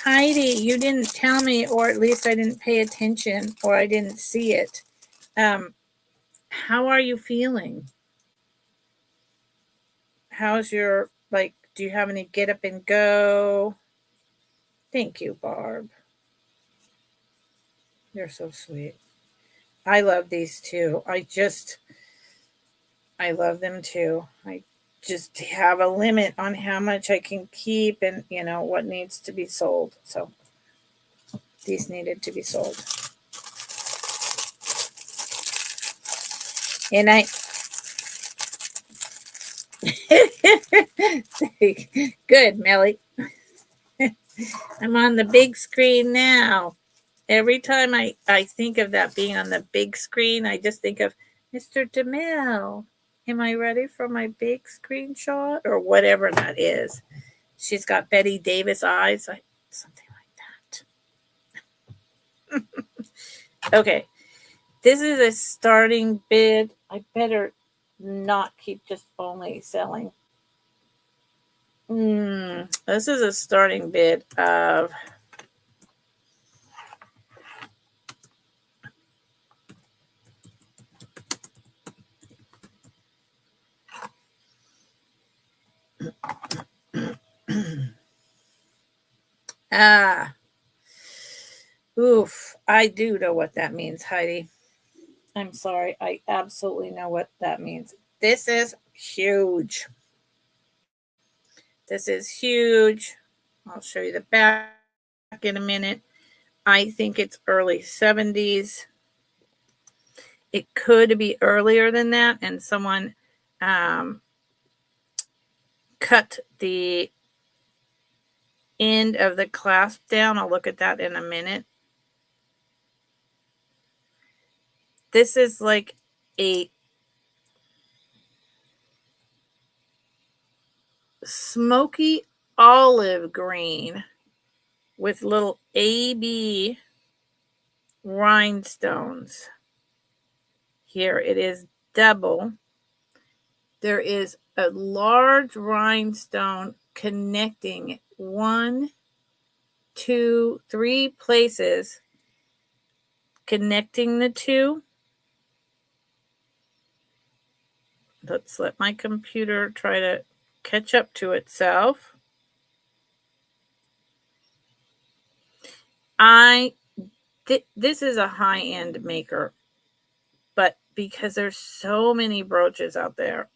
Heidi, you didn't tell me, or at least I didn't pay attention, or I didn't see it. How are you feeling? How's your, do you have any get up and go? Thank you, Barb. You're so sweet. I love these too. I love them too. I just have a limit on how much I can keep and, what needs to be sold. So these needed to be sold. And good, Melly. I'm on the big screen now. Every time I think of that being on the big screen, I just think of Mr. DeMille. Am I ready for my big screenshot? Or whatever that is. She's got Betty Davis eyes. Something like that. Okay. This is a starting bid. I better not keep just only selling. This is a starting bid of oof. I do know what that means, Heidi. I'm sorry. I absolutely know what that means. This is huge. This is huge. I'll show you the back in a minute. I think it's early 70s. It could be earlier than that, and someone cut the end of the clasp down. I'll look at that in a minute. This is like a smoky olive green with little AB rhinestones. Here it is double. There is a large rhinestone connecting 1, 2, 3 places, connecting the two. Let's let my computer try to catch up to itself. This is a high-end maker, but because there's so many brooches out there,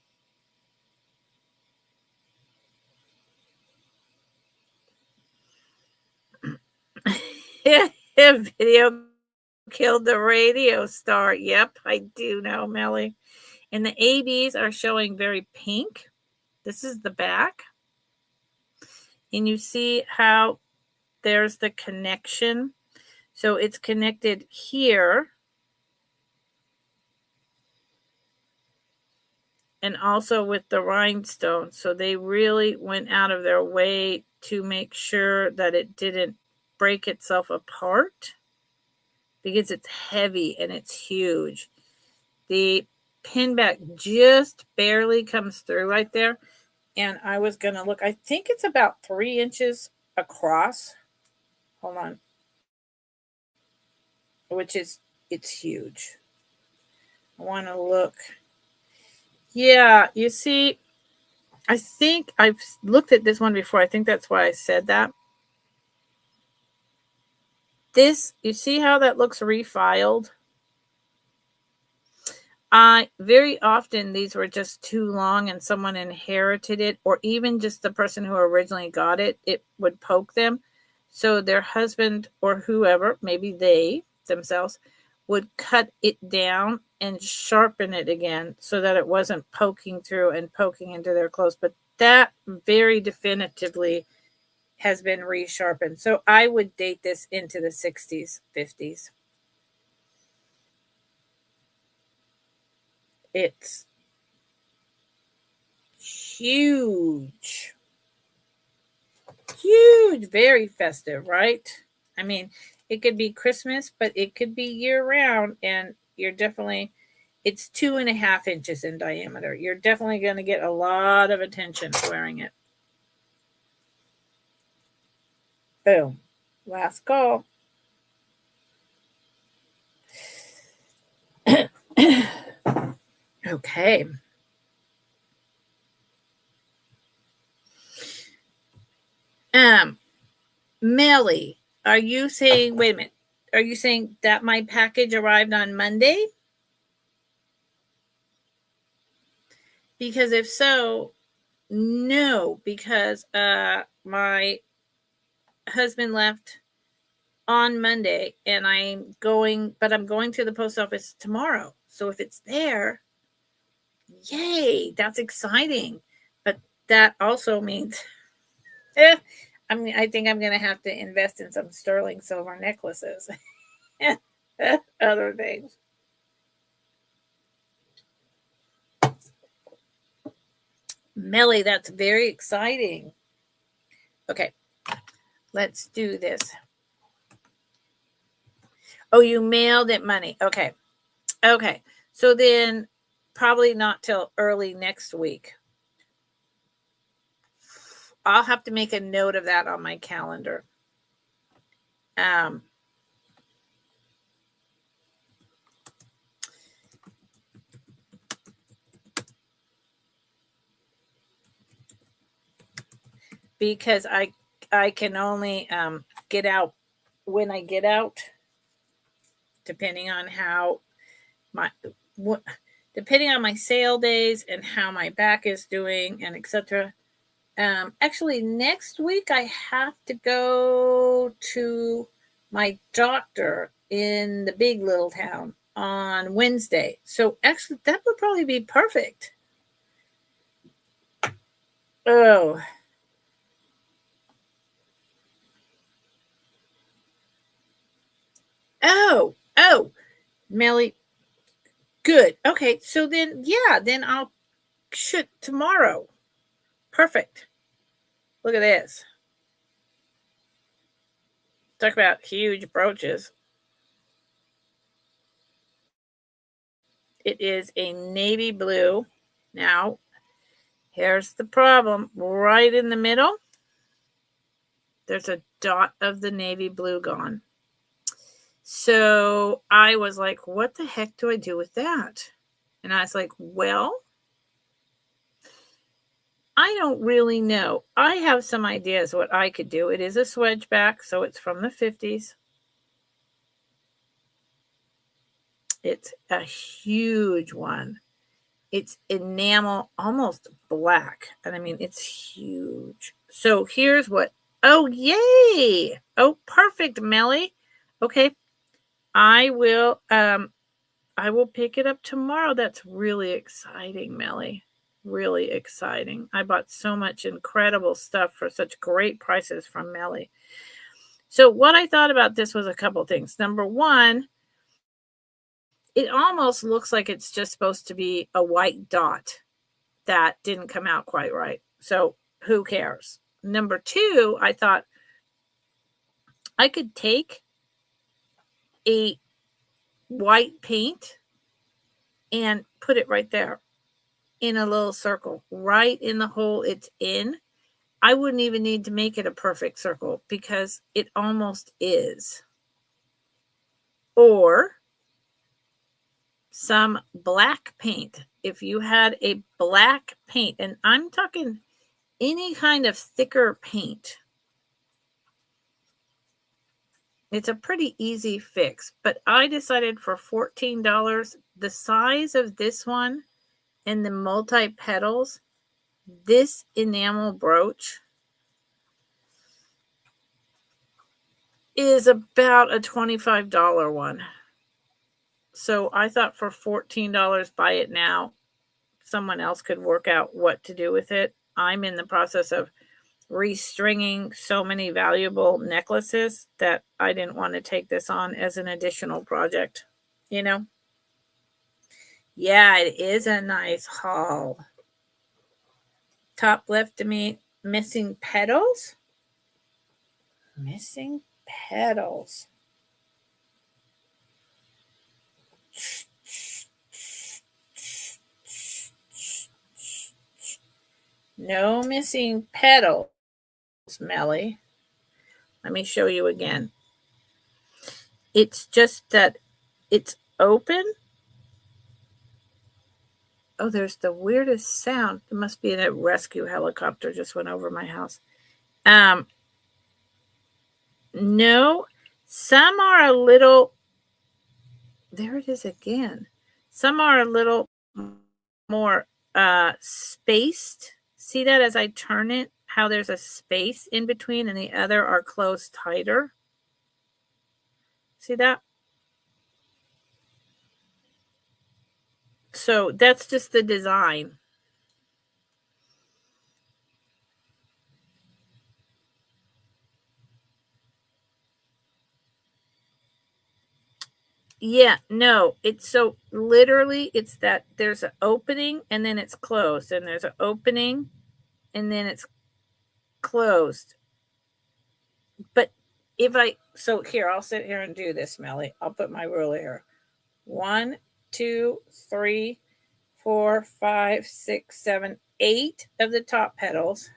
video killed the radio star. Yep, I do know, Melly. And the ABs are showing very pink. This is the back. And you see how there's the connection. So it's connected here. And also with the rhinestone. So they really went out of their way to make sure that it didn't break itself apart, because it's heavy and it's huge. The pin back just barely comes through right there. And I was going to look, I think it's about 3 inches across. Hold on. It's huge. I want to look. Yeah, you see, I think I've looked at this one before. I think that's why I said that. This, you see how that looks refiled? Very often these were just too long and someone inherited it, or even just the person who originally got it, it would poke them. So their husband or whoever, maybe they themselves, would cut it down and sharpen it again so that it wasn't poking through and poking into their clothes. But that very definitively has been resharpened. So I would date this into the 60s, 50s. It's huge. Huge, very festive, right? I mean, it could be Christmas, but it could be year round, and you're definitely, it's 2.5 inches in diameter. You're definitely going to get a lot of attention wearing it. Boom. Last call. Okay. Melly, are you saying, wait a minute, are you saying that my package arrived on Monday? Because if so, no, because my husband left on Monday and I'm going to the post office tomorrow. So if it's there, yay, that's exciting. But that also means I think I'm going to have to invest in some sterling silver necklaces. Other things. Melly, that's very exciting. Okay, let's do this. Oh, you mailed it money. Okay. Okay. So then probably not till early next week. I'll have to make a note of that on my calendar. Because I can only get out when I get out, depending on how depending on my sale days and how my back is doing and etc. Actually, next week I have to go to my doctor in the big little town on Wednesday. So actually, that would probably be perfect. Oh. Oh, Melly, good. Okay, so then, yeah, then I'll shoot tomorrow. Perfect. Look at this. Talk about huge brooches. It is a navy blue. Now, here's the problem. Right in the middle, there's a dot of the navy blue gone. So I was like, what the heck do I do with that? And I was like, well, I don't really know. I have some ideas what I could do. It is a swedgeback, so it's from the 50s. It's a huge one. It's enamel, almost black. And I mean, it's huge. So here's what. Oh, yay. Oh, perfect, Melly. Okay. I will pick it up tomorrow. That's really exciting, Melly. Really exciting. I bought so much incredible stuff for such great prices from Melly. So what I thought about this was a couple things. Number one, it almost looks like it's just supposed to be a white dot that didn't come out quite right. So who cares? Number two, I thought I could take a white paint and put it right there in a little circle, right in the hole it's in. I wouldn't even need to make it a perfect circle because it almost is. Or some black paint. If you had a black paint, and I'm talking any kind of thicker paint, it's a pretty easy fix. But I decided for $14, the size of this one and the multi-petals, this enamel brooch is about a $25 one. So I thought for $14, buy it now. Someone else could work out what to do with it. I'm in the process of restringing so many valuable necklaces that I didn't want to take this on as an additional project. You know? Yeah, it is a nice haul. Top left to me, missing petals. Missing petals. No missing petals, Melly. Let me show you again. It's just that it's open. Oh, there's the weirdest sound. It must be a rescue helicopter just went over my house. No, some are a little, there it is again. Some are a little more spaced. See that as I turn it, how there's a space in between and the other are closed tighter? See that? So that's just the design. Yeah, no, it's so literally it's that there's an opening and then it's closed, and there's an opening and then it's closed. But if so here, I'll sit here and do this, Melly. I'll put my ruler here. 1, 2, 3, 4, 5, 6, 7, 8 of the top petals.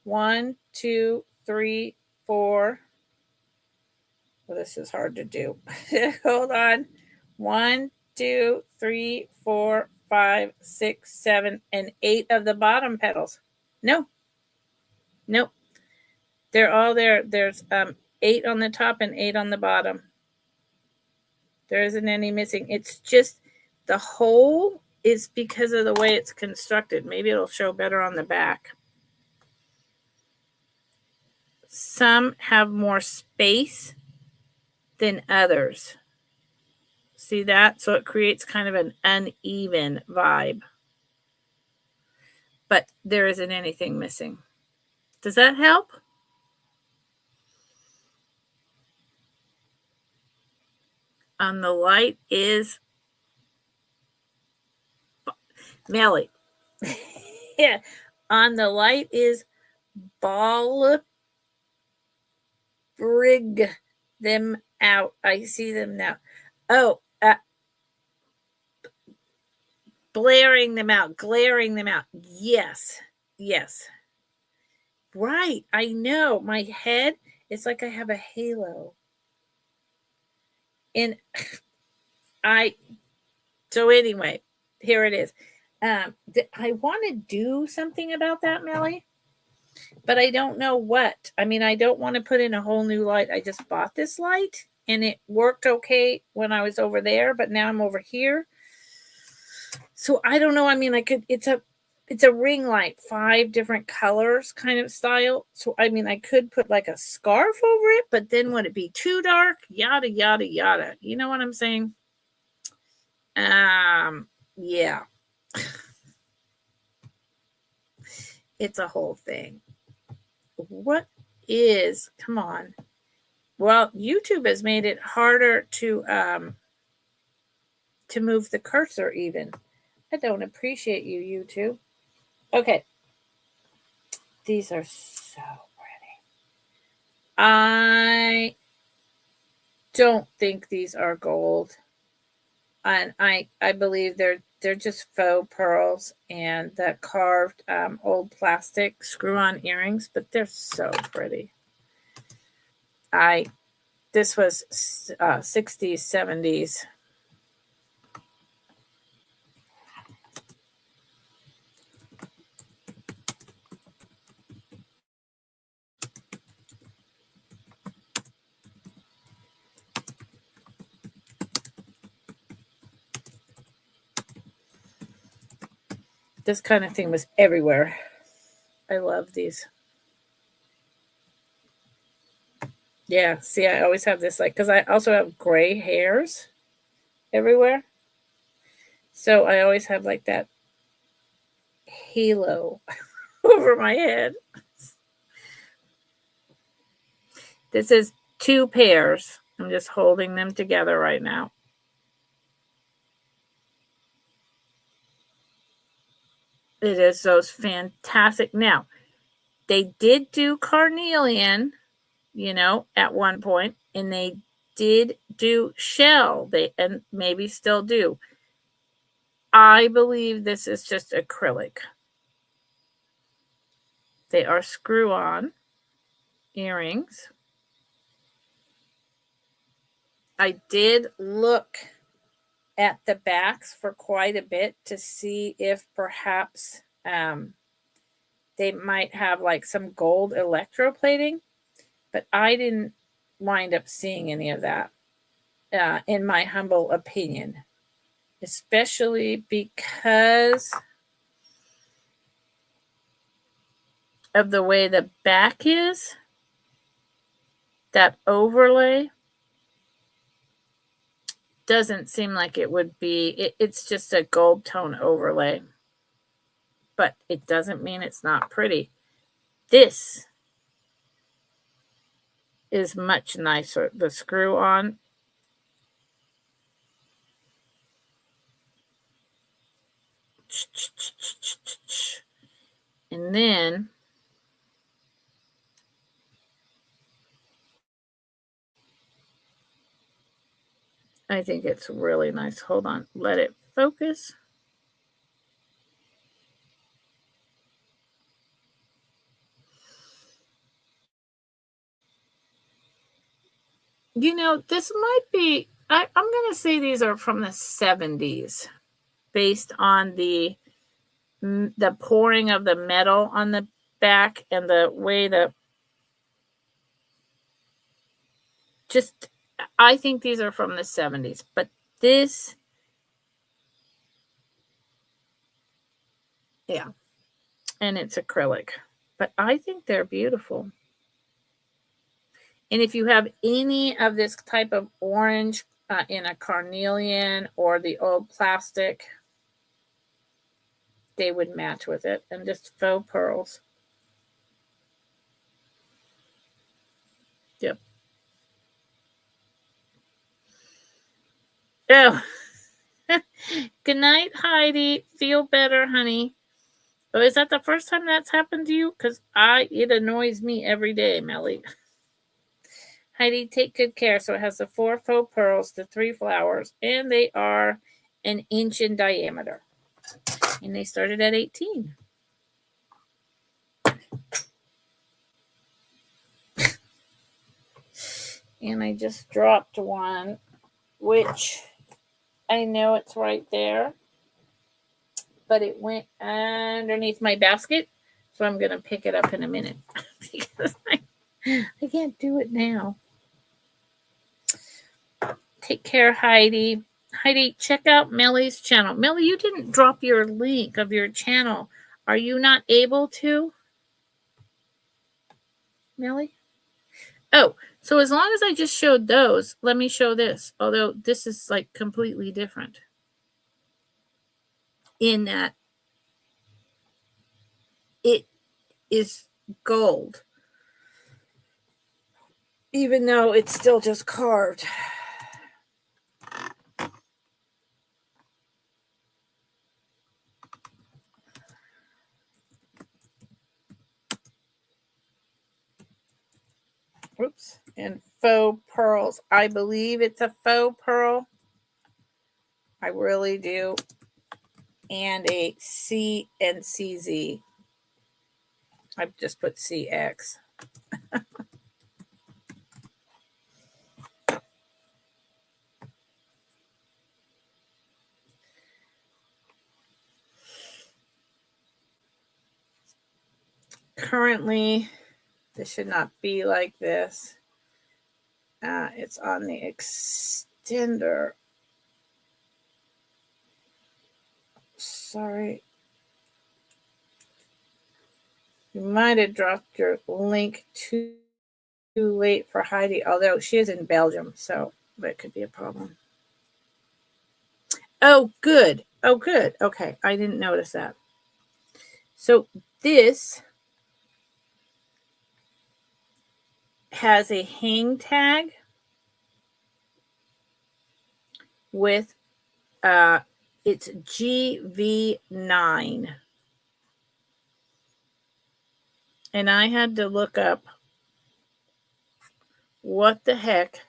1, 2, 3, 4. Well, this is hard to do. Hold on. 1, 2, 3, 4, 5, 6, 7, and 8 of the bottom petals. No. Nope. They're all there. There's 8 on the top and 8 on the bottom. There isn't any missing. It's just the hole is because of the way it's constructed. Maybe it'll show better on the back. Some have more space than others. See that? So it creates kind of an uneven vibe. But there isn't anything missing. Does that help? On the light is Melly. Yeah. On the light is ball brig them out. I see them now. Oh, blaring them out, glaring them out. Yes. Yes. Right. I know. My head, it's like I have a halo. And so anyway, here it is. I want to do something about that, Melly, but I don't know what. I mean, I don't want to put in a whole new light. I just bought this light and it worked okay when I was over there, but now I'm over here. So I don't know. I mean, it's a ring light, 5 different colors kind of style. So I mean, I could put like a scarf over it, but then would it be too dark? Yada yada yada. You know what I'm saying? Yeah. It's a whole thing. What is, come on. Well, YouTube has made it harder to move the cursor even. I don't appreciate you, YouTube. Okay. These are so pretty. I don't think these are gold. And I believe they're just faux pearls and the carved old plastic screw-on earrings, but they're so pretty. This was 60s, 70s. This kind of thing was everywhere. I love these. Yeah, see, I always have this, like, because I also have gray hairs everywhere. So I always have like that halo over my head. This is 2 pairs. I'm just holding them together right now. It is those fantastic. Now, they did do carnelian, at one point, and they did do shell. And maybe still do. I believe this is just acrylic. They are screw-on earrings. I did look at the backs for quite a bit to see if perhaps they might have like some gold electroplating, but I didn't wind up seeing any of that, in my humble opinion, especially because of the way the back is. That overlay doesn't seem like it would be, it's just a gold tone overlay, but it doesn't mean it's not pretty. This is much nicer. The screw on. And then I think it's really nice. Hold on. Let it focus. This might be, I'm going to say these are from the 70s based on the pouring of the metal on the back and the way I think these are from the 70s, but this, yeah, and it's acrylic, but I think they're beautiful. And if you have any of this type of orange in a carnelian or the old plastic, they would match with it. And just faux pearls. Yep. Oh. Good night, Heidi. Feel better, honey. Oh, is that the first time that's happened to you? Because it annoys me every day, Melly. Heidi, take good care. So it has the 4 faux pearls, the 3 flowers, and they are an inch in diameter. And they started at 18. And I just dropped one, which I know it's right there, but it went underneath my basket. So I'm going to pick it up in a minute because I can't do it now. Take care, Heidi. Heidi, check out Melly's channel. Melly, you didn't drop your link of your channel. Are you not able to? Melly? Oh, so as long as I just showed those, let me show this. Although this is like completely different. In that it is gold. Even though it's still just carved. Oops. And faux pearls. I believe it's a faux pearl. I really do. And a C and CZ. I just put CX. Currently, this should not be like this. It's on the extender. Sorry. You might have dropped your link too late for Heidi, although she is in Belgium, so that could be a problem. Oh, good. Oh, good. Okay, I didn't notice that. So this has a hang tag with it's GV9. And I had to look up what the heck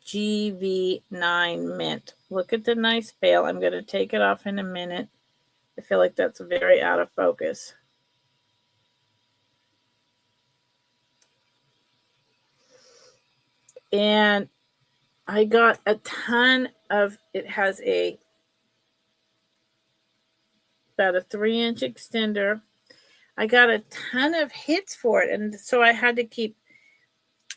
GV9 meant. Look at the nice bail. I'm going to take it off in a minute. I feel like that's very out of focus. And I got a ton of, it has about a 3-inch extender. I got a ton of hits for it. And so I had to keep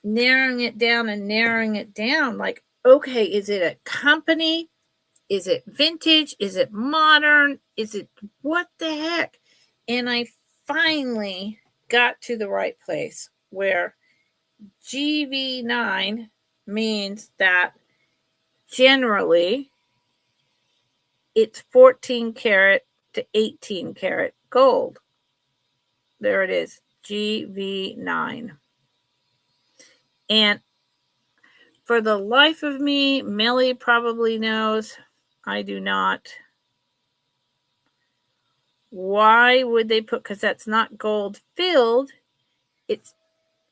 narrowing it down and narrowing it down. Like, okay, is it a company? Is it vintage? Is it modern? Is it what the heck? And I finally got to the right place where GV9 means that generally it's 14 karat to 18 karat gold. There it is, GV9. And for the life of me, Melly probably knows. I do not. Why would they put, because that's not gold filled. It's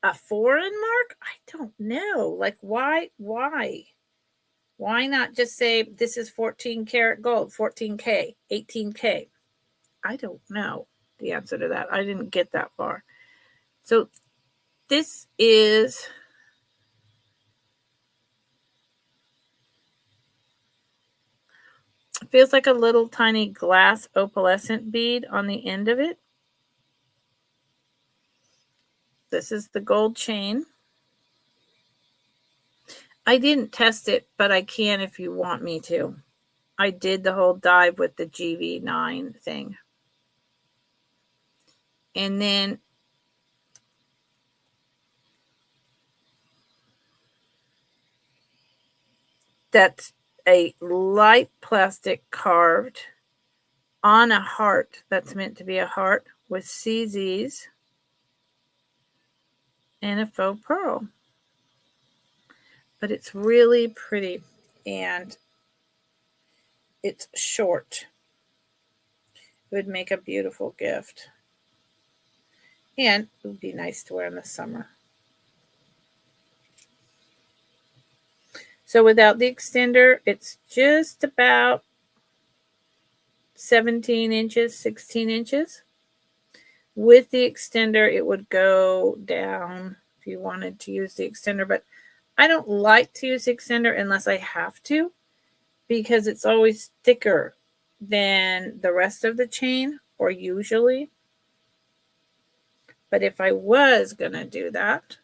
a foreign mark? I don't know. Like, why? Why not just say this is 14 karat gold, 14K, 18K? I don't know the answer to that. I didn't get that far. So this is feels like a little tiny glass opalescent bead on the end of it. This is the gold chain. I didn't test it, but I can if you want me to. I did the whole dive with the GV9 thing. And then That's a light plastic carved on a heart that's meant to be a heart with CZs and a faux pearl. But it's really pretty and it's short. It would make a beautiful gift. And it would be nice to wear in the summer. So without the extender, it's just about 17 inches, 16 inches. With the extender, it would go down if you wanted to use the extender. But I don't like to use the extender unless I have to, because it's always thicker than the rest of the chain, or usually. But if I was going to do that,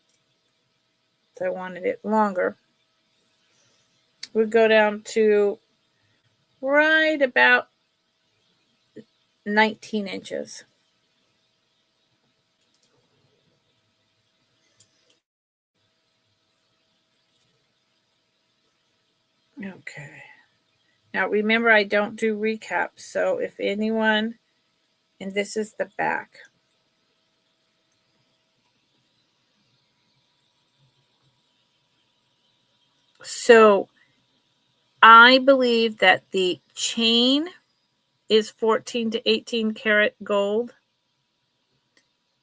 if I wanted it longer, it would go down to right about 19 inches. Okay. Now remember, I don't do recaps. So if anyone, and this is the back. So I believe that the chain is 14 to 18 karat gold,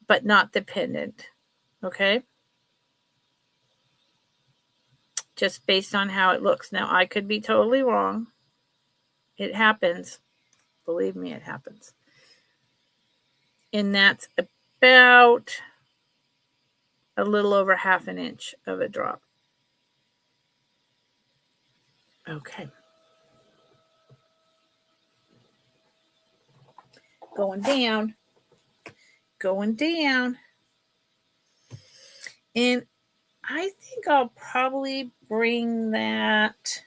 but not the pendant. Okay. Just based on how it looks. Now, I could be totally wrong. It happens. Believe me, it happens. And that's about a little over half an inch of a drop. Okay. Going down. Going down. And I think I'll probably bring that.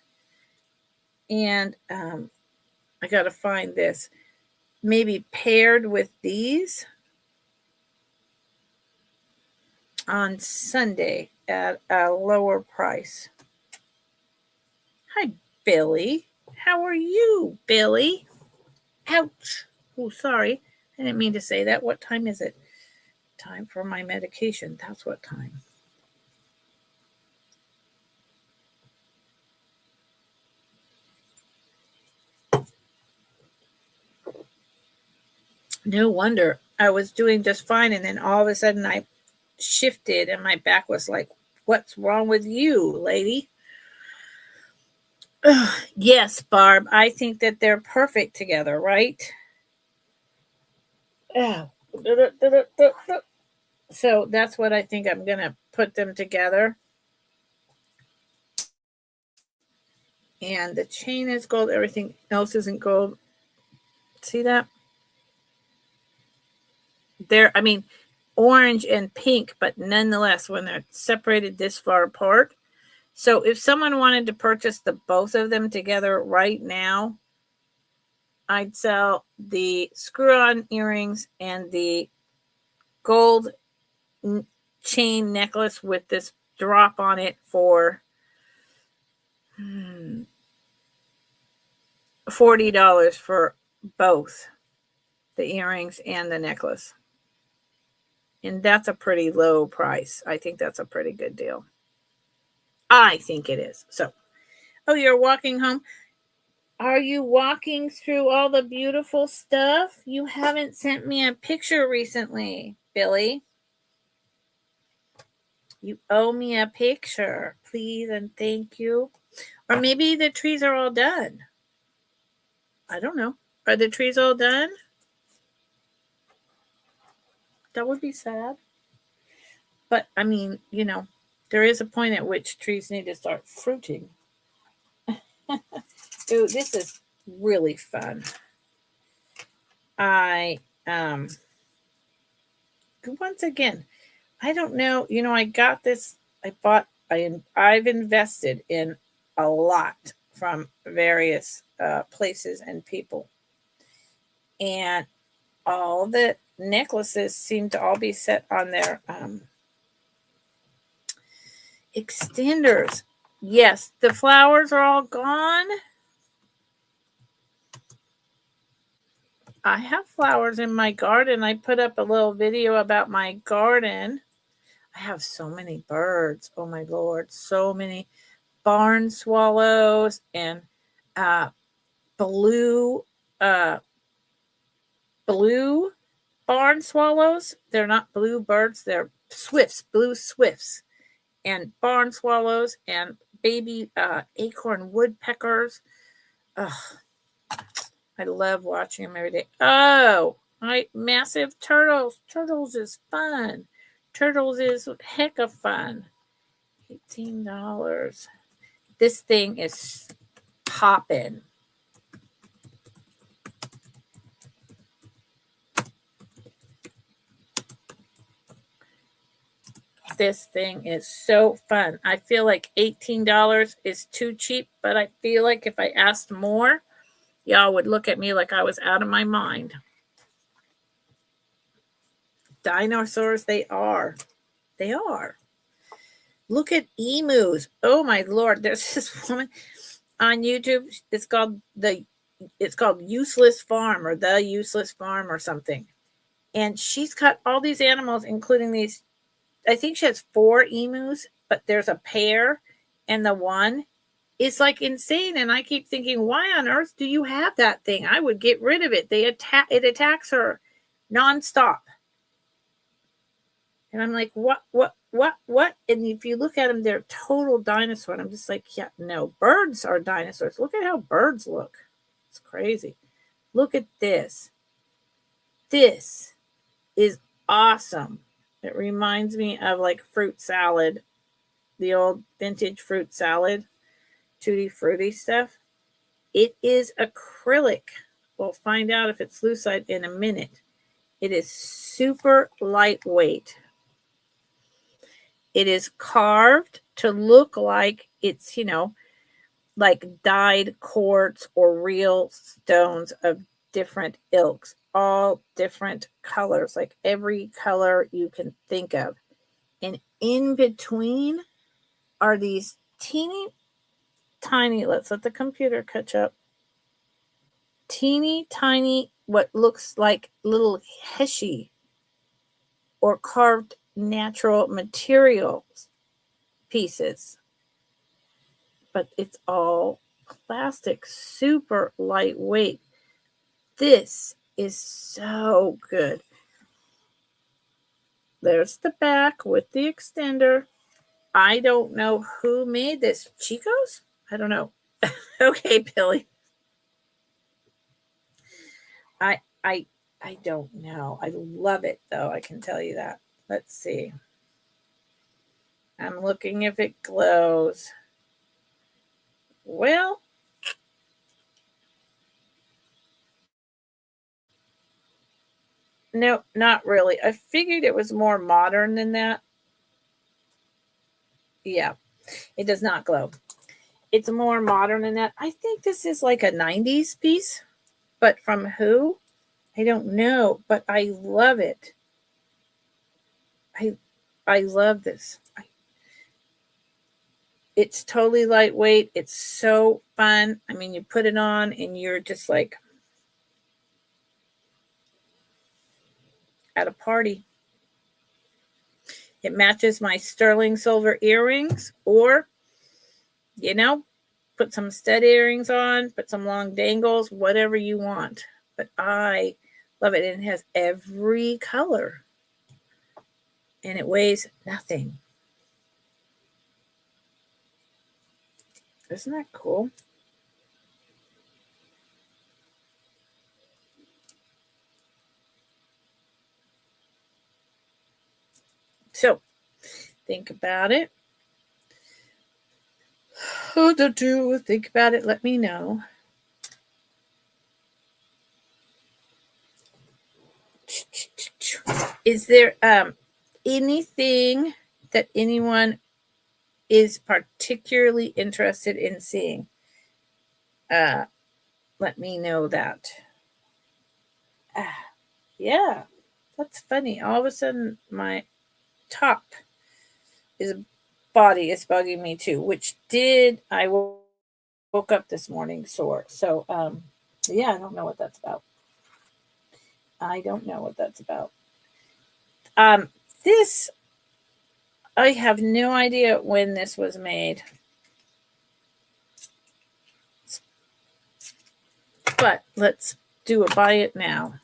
And I got to find this. Maybe paired with these on Sunday at a lower price. Hi, Billy. How are you, Billy? Ouch. Oh, sorry. I didn't mean to say that. What time is it? Time for my medication. That's what time. No wonder. I was doing just fine, and then all of a sudden I shifted, and my back was like, what's wrong with you, lady? Yes, Barb. I think that they're perfect together, right? Oh. So that's what I think. I'm going to put them together. And the chain is gold. Everything else isn't gold. See that? They're, orange and pink, but nonetheless, when they're separated this far apart. So if someone wanted to purchase the both of them together right now, I'd sell the screw-on earrings and the gold chain necklace with this drop on it for $40 for both the earrings and the necklace. And that's a pretty low price. I think that's a pretty good deal. I think it is. So, you're walking home. Are you walking through all the beautiful stuff? You haven't sent me a picture recently, Billy. You owe me a picture, please and thank you. Or maybe the trees are all done. I don't know. Are the trees all done? That would be sad. But, there is a point at which trees need to start fruiting. Ooh, this is really fun. Once again, I don't know. I got this. I've invested in a lot from various places and people. And all the necklaces seem to all be set on their extenders. Yes, the flowers are all gone. I have flowers in my garden. I put up a little video about my garden. I have so many birds. Oh my Lord. So many barn swallows and uh, blue uh, blue barn swallows. They're not blue birds. They're swifts, blue swifts, and barn swallows and baby acorn woodpeckers. Ugh, I love watching them every day. Oh, massive turtles. Turtles is fun. Turtles is heck of fun. $18. This thing is popping. This thing is so fun. I feel like $18 is too cheap, but I feel like if I asked more, y'all would look at me like I was out of my mind. Dinosaurs, they are. They are. Look at emus. Oh my Lord. There's this woman on YouTube. It's called Useless Farm or The Useless Farm or something. And she's got all these animals, including these. I think she has 4 emus, but there's a pair, and the one is like insane. And I keep thinking, why on earth do you have that thing? I would get rid of it. It attacks her nonstop. And I'm like, what? And if you look at them, they're total dinosaur. And I'm just like, yeah, no, birds are dinosaurs. Look at how birds look. It's crazy. Look at this. This is awesome. It reminds me of like fruit salad, the old vintage fruit salad, tutti frutti stuff. It is acrylic. We'll find out if it's lucite in a minute. It is super lightweight. It is carved to look like it's, like dyed quartz or real stones of different ilks, all different colors, like every color you can think of. And in between are these teeny tiny, let's let the computer catch up, teeny tiny, what looks like little heshy or carved natural materials pieces. But it's all plastic, super lightweight. This is so good. There's the back with the extender. I don't know who made this. Chico's? I don't know. Okay, Billy. I don't know. I love it though, I can tell you that. Let's see. I'm looking if it glows. Well, no, not really. I figured it was more modern than that. Yeah, it does not glow. It's more modern than that. I think this is like a 90s piece, but from who? I don't know, but I love it. I love this. It's totally lightweight. It's so fun. I mean, you put it on and you're just like at a party. It matches my sterling silver earrings, or, put some stud earrings on, put some long dangles, whatever you want. But I love it. And it has every color. And it weighs nothing. Isn't that cool? So, think about it. Think about it. Let me know. Is there anything that anyone is particularly interested in seeing? Let me know that. Yeah, that's funny. All of a sudden, my top is body is bugging me too, which I woke up this morning sore. So, yeah, I don't know what that's about. I don't know what that's about. This, I have no idea when this was made. But let's do a buy it now.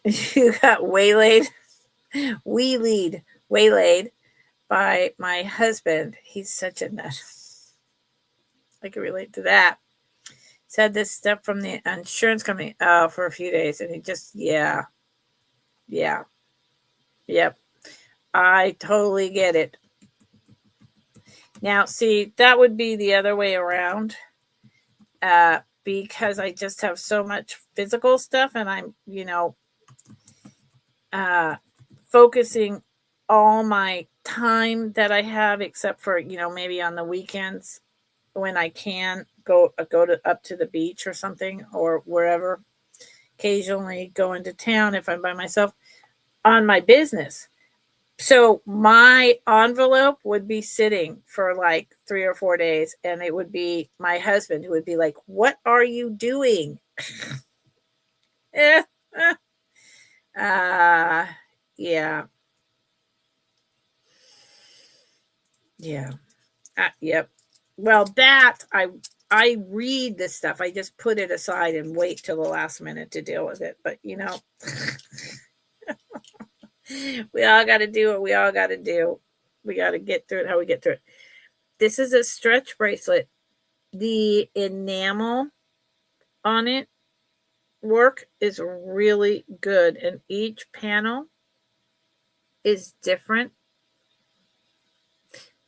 You got waylaid by my husband. He's such a nut. I can relate to that. Said this stuff from the insurance company for a few days, and he just, yeah. Yep. I totally get it. Now, see, that would be the other way around. Because I just have so much physical stuff, and I'm, focusing all my time that I have, except for, maybe on the weekends when I can go up to the beach or something, or wherever, occasionally go into town if I'm by myself, on my business. So my envelope would be sitting for like 3 or 4 days, and it would be my husband who would be like, "What are you doing?" Yeah. Yep. Well, that I read this stuff. I just put it aside and wait till the last minute to deal with it. But we all got to do what we all got to do. We got to get through it how we get through it. This is a stretch bracelet. The enamel on it work is really good, and each panel is different.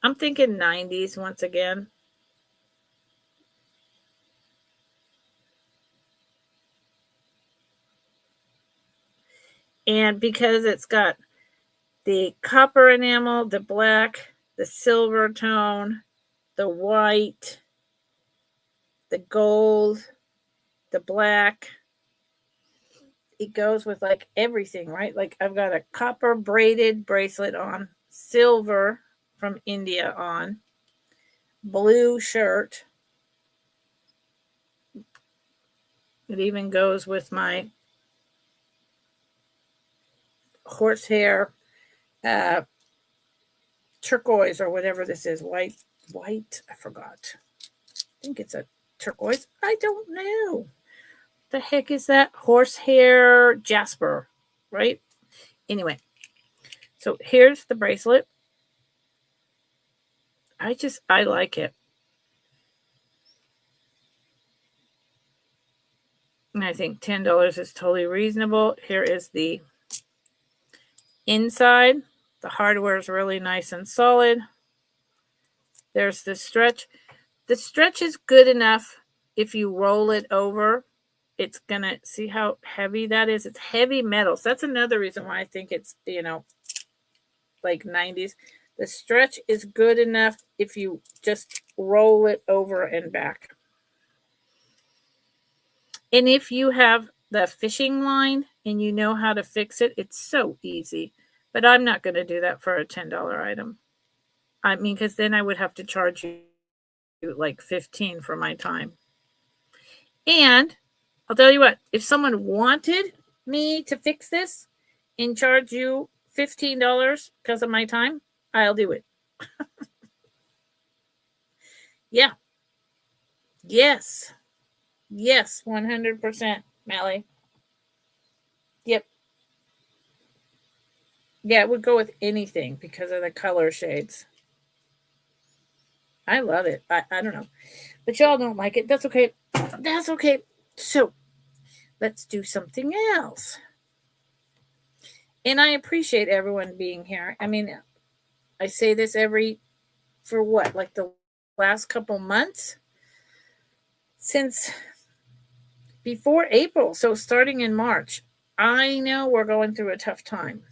I'm thinking 90s once again. And because it's got the copper enamel, the black, the silver tone, the white, the gold, the black, it goes with like everything, right? Like I've got a copper braided bracelet on, silver from India on, blue shirt. It even goes with my horsehair turquoise or whatever this is. White, I forgot. I think it's a turquoise. I don't know. The heck is that? Horsehair jasper, right? Anyway, so here's the bracelet. I like it. And I think $10 is totally reasonable. Here is the inside. The hardware is really nice and solid. There's the stretch. The stretch is good enough if you roll it over. It's going to, see how heavy that is? It's heavy metals. That's another reason why I think it's, like 90s. The stretch is good enough if you just roll it over and back. And if you have the fishing line and you know how to fix it, it's so easy. But I'm not going to do that for a $10 item. I mean, because then I would have to charge you like $15 for my time. And I'll tell you what, if someone wanted me to fix this and charge you $15 because of my time, I'll do it. Yeah. Yes. 100%, Mally. Yep. Yeah, it would go with anything because of the color shades. I love it. I don't know. But y'all don't like it. That's okay. That's okay. So let's do something else. And I appreciate everyone being here. I mean, I say this for what, like the last couple months? Since before April. So starting in March. I know we're going through a tough time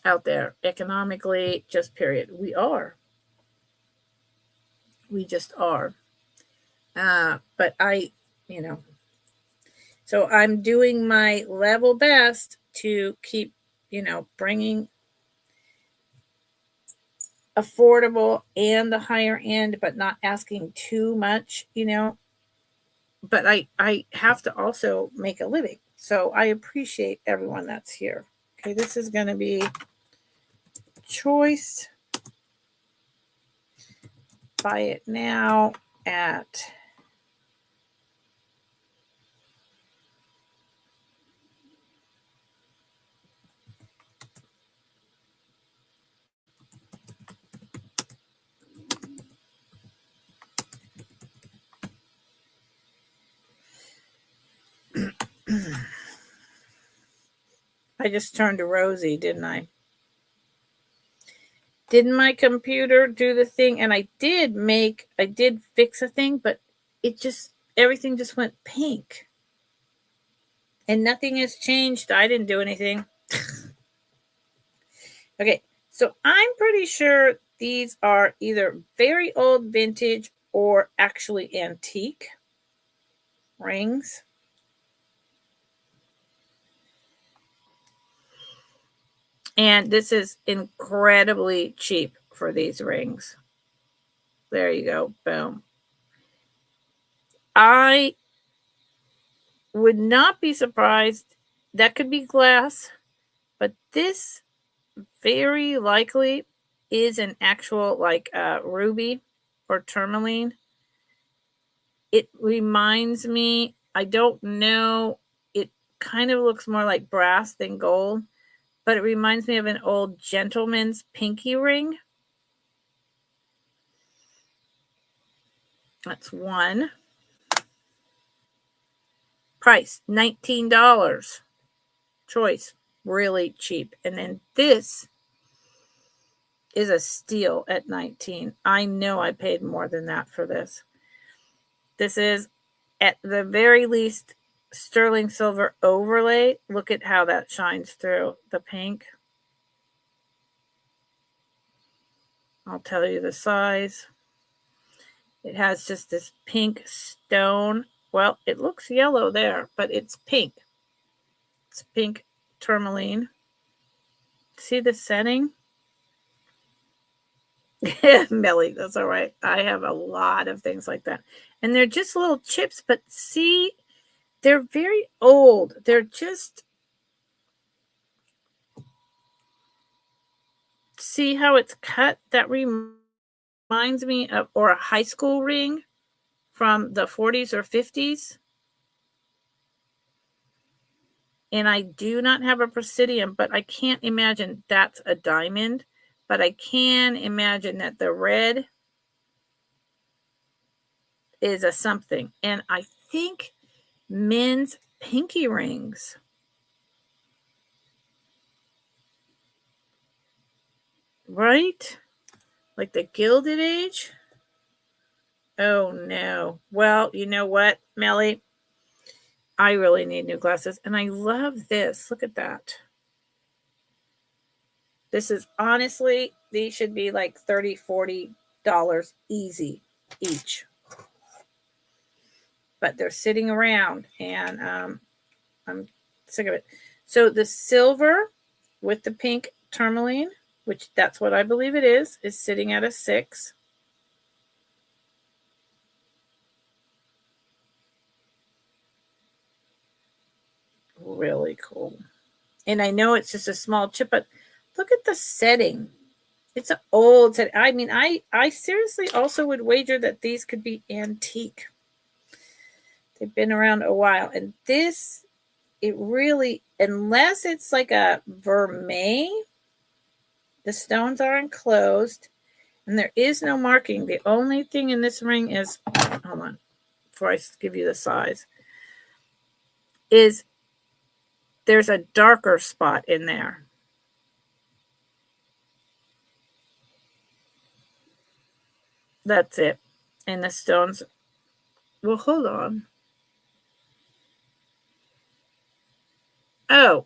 out there economically, just period. We are. We just are. But I So I'm doing my level best to keep, bringing affordable and the higher end, but not asking too much, but I have to also make a living. So I appreciate everyone that's here. Okay, this is going to be choice. Buy it now at I just turned to Rosie, didn't I? Didn't my computer do the thing? And I did fix a thing, but everything just went pink. And nothing has changed. I didn't do anything. Okay, so I'm pretty sure these are either very old vintage or actually antique rings. And this is incredibly cheap for these rings. There you go. Boom. I would not be surprised. That could be glass, but this very likely is an actual ruby or tourmaline. It reminds me, I don't know, it kind of looks more like brass than gold, but it reminds me of an old gentleman's pinky ring. That's one. Price, $19. Choice, really cheap. And then this is a steal at $19. I know I paid more than that for this. This is, at the very least, sterling silver overlay. Look at how that shines through the pink. I'll tell you the size. It has just this pink stone. Well, it looks yellow there, but it's pink. It's pink tourmaline. See the setting? Millie, that's all right. I have a lot of things like that. And they're just little chips, but see, they're very old. They're just, see how it's cut? That reminds me of, or a high school ring from the 40s or 50s. And I do not have a presidium, but I can't imagine that's a diamond. But I can imagine that the red is a something. And I think men's pinky rings. Right? Like the Gilded Age? Oh no. Well, you know what, Melly? I really need new glasses. And I love this. Look at that. This is honestly, these should be like $30, $40 easy each. But they're sitting around and I'm sick of it. So the silver with the pink tourmaline, which that's what I believe it is sitting at a 6. Really cool. And I know it's just a small chip, but look at the setting. It's an old set. I mean, I seriously also would wager that these could be antique. They've been around a while. And this, it really, unless it's like a vermeil, the stones are enclosed and there is no marking. The only thing in this ring is, hold on, before I give you the size, is there's a darker spot in there. That's it. And the stones, well, hold on. Oh,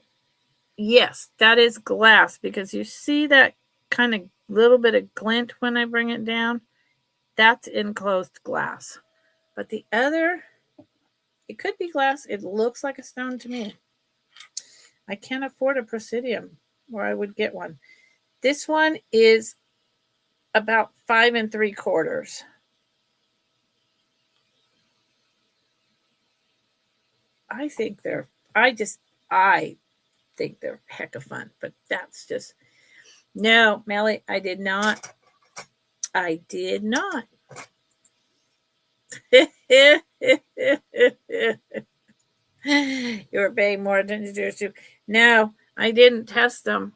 yes, that is glass because you see that kind of little bit of glint when I bring it down. That's enclosed glass. But the other It could be glass. It looks like a stone to me. I can't afford a Presidium, or I would get one. This one is about 5 3/4. I think they're I think they're heck of fun, but that's just no, Melly, I did not. I did not. You were paying more attention to yours too. No, I didn't test them.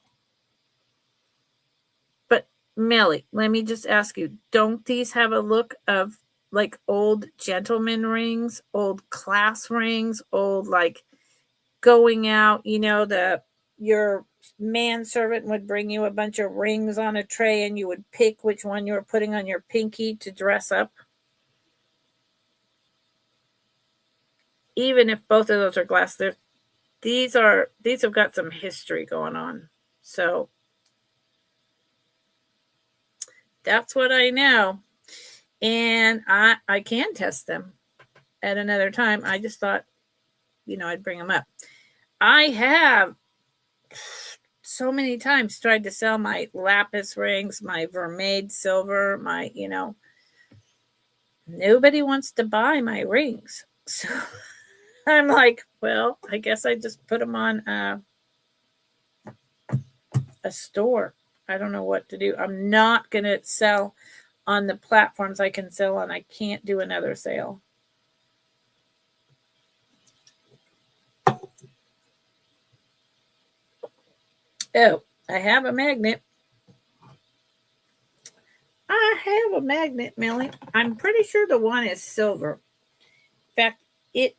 But Melly, let me just ask you, don't these have a look of like old gentleman rings, old class rings, old like going out, your manservant would bring you a bunch of rings on a tray and you would pick which one you were putting on your pinky to dress up? Even if both of those are glass, these have got some history going on. So that's what I know. And I can test them at another time. I just thought, I'd bring them up. I have so many times tried to sell my lapis rings, my vermeil silver, my, nobody wants to buy my rings. So I'm like, well, I guess I just put them on a store. I don't know what to do. I'm not going to sell on the platforms I can sell on. I can't do another sale. Oh, I have a magnet. I have a magnet, Millie. I'm pretty sure the one is silver. In fact, it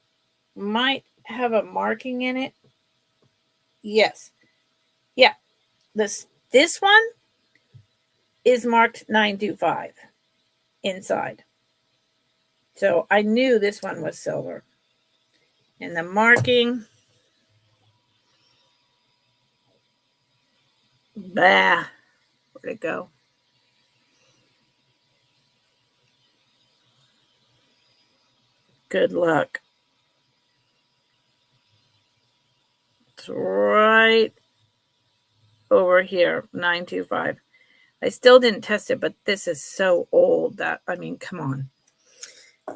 might have a marking in it. Yes. Yeah. This one is marked 925 inside. So I knew this one was silver. And the marking, where'd it go? Good luck. It's right over here, 925. I still didn't test it, but this is so old that, come on.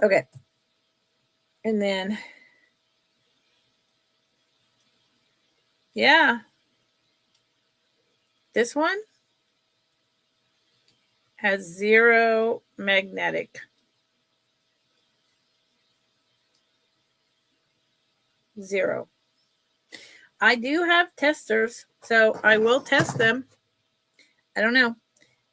Okay. And then, yeah, this one has 0 magnetic. 0. I do have testers, so I will test them. I don't know.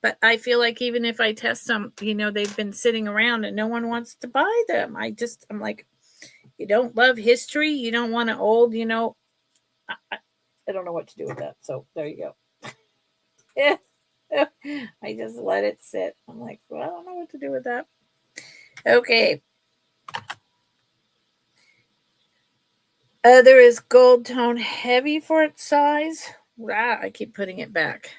But I feel like even if I test them, they've been sitting around and no one wants to buy them. I'm like, you don't love history. You don't want an old, I don't know what to do with that. So there you go. Yeah. I just let it sit. I'm like, well, I don't know what to do with that. Okay. There is gold tone heavy for its size. Wow, I keep putting it back.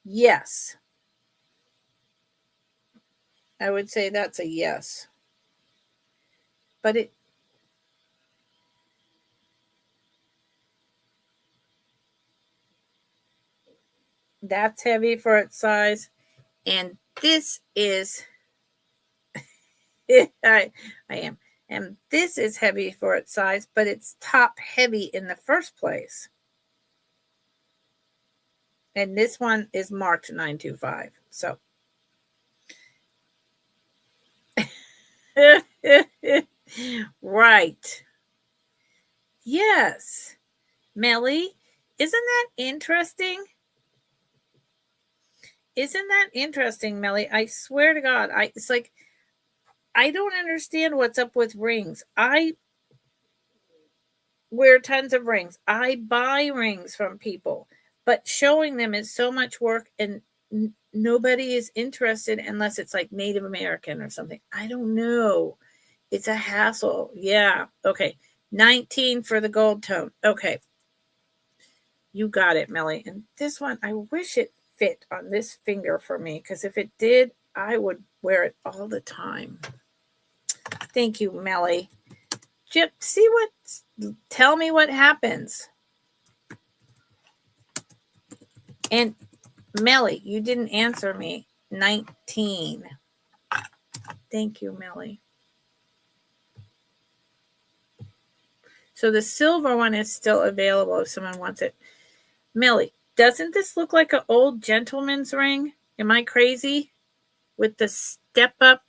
Yes. I would say that's a yes. But that's heavy for its size. And this is, I am. And this is heavy for its size, but it's top heavy in the first place. And this one is marked 925. So. Right. Yes. Melly, isn't that interesting? Isn't that interesting, Melly? I swear to God, it's like I don't understand what's up with rings. I wear tons of rings. I buy rings from people, but showing them is so much work and nobody is interested unless it's like Native American or something. I don't know. It's a hassle. Yeah. Okay. 19 for the gold tone. Okay. You got it, Melly. And this one, I wish it fit on this finger for me, because if it did, I would wear it all the time. Thank you, Melly. Chip, tell me what happens. And Melly, you didn't answer me. 19. Thank you, Melly. So the silver one is still available if someone wants it. Melly, doesn't this look like an old gentleman's ring? Am I crazy? With the step-up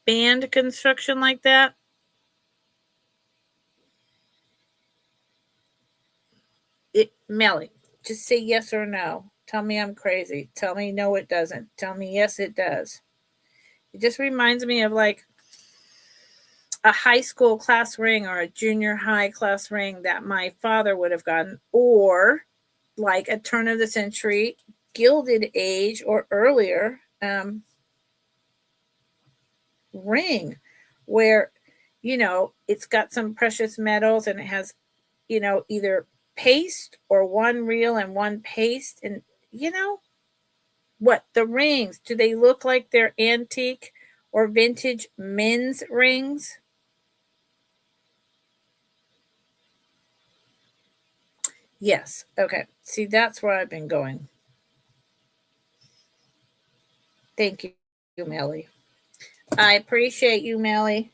band construction like that? Melly, just say yes or no. Tell me I'm crazy. Tell me no, it doesn't. Tell me yes, it does. It just reminds me of like a high school class ring or a junior high class ring that my father would have gotten, or like a turn of the century, Gilded Age or earlier ring where, it's got some precious metals and it has, either paste or one real and one paste. And, what? The rings, do they look like they're antique or vintage men's rings? Yes. Okay. See, that's where I've been going. Thank you, Melly. I appreciate you, Melly.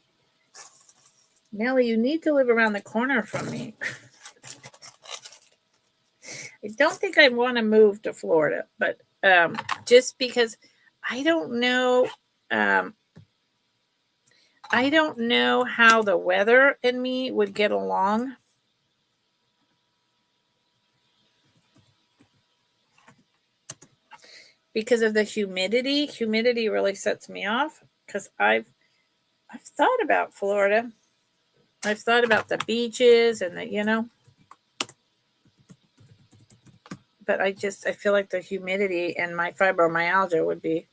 Melly, you need to live around the corner from me. I don't think I want to move to Florida, but just because I don't know. I don't know how the weather and me would get along. Because of the humidity. Humidity really sets me off because I've thought about Florida. I've thought about the beaches and but I feel like the humidity and my fibromyalgia would be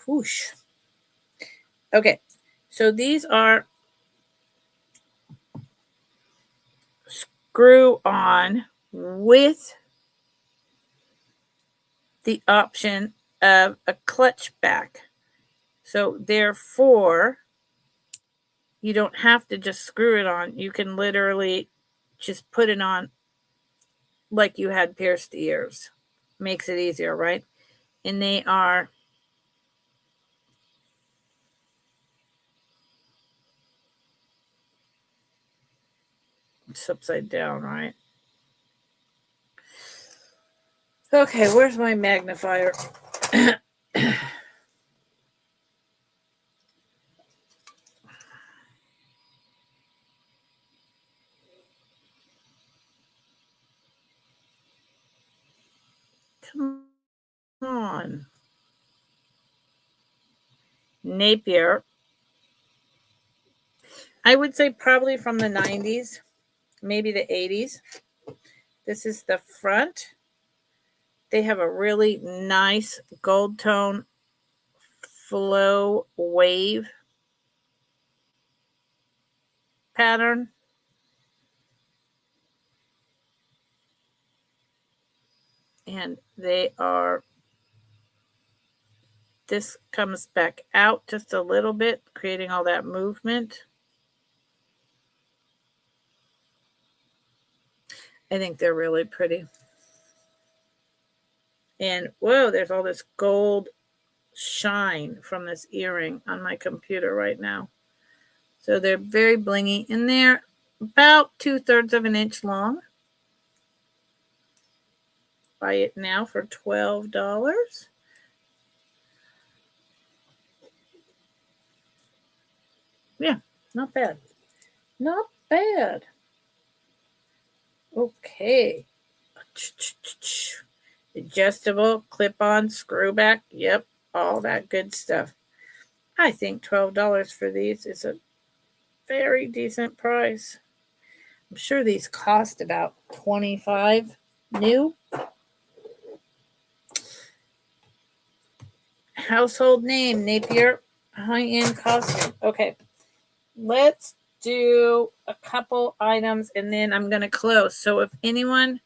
whoosh. Okay. So these are screw on with the option of a clutch back. So therefore, you don't have to just screw it on. You can literally just put it on like you had pierced ears. Makes it easier, right? And they are it's upside down, right? Okay, where's my magnifier? Come on. Napier. I would say probably from the 90s, maybe the 80s. This is the front. They have a really nice gold tone flow wave pattern. And this comes back out just a little bit, creating all that movement. I think they're really pretty. And whoa, there's all this gold shine from this earring on my computer right now. So they're very blingy, and they're about 2/3 of an inch long. Buy it now for $12. Yeah, not bad. Not bad. Okay. Adjustable, clip-on, screw back. Yep, all that good stuff. I think $12 for these is a very decent price. I'm sure these cost about $25 new. Household name, Napier, high-end costume. Okay, let's do a couple items and then I'm going to close. So if anyone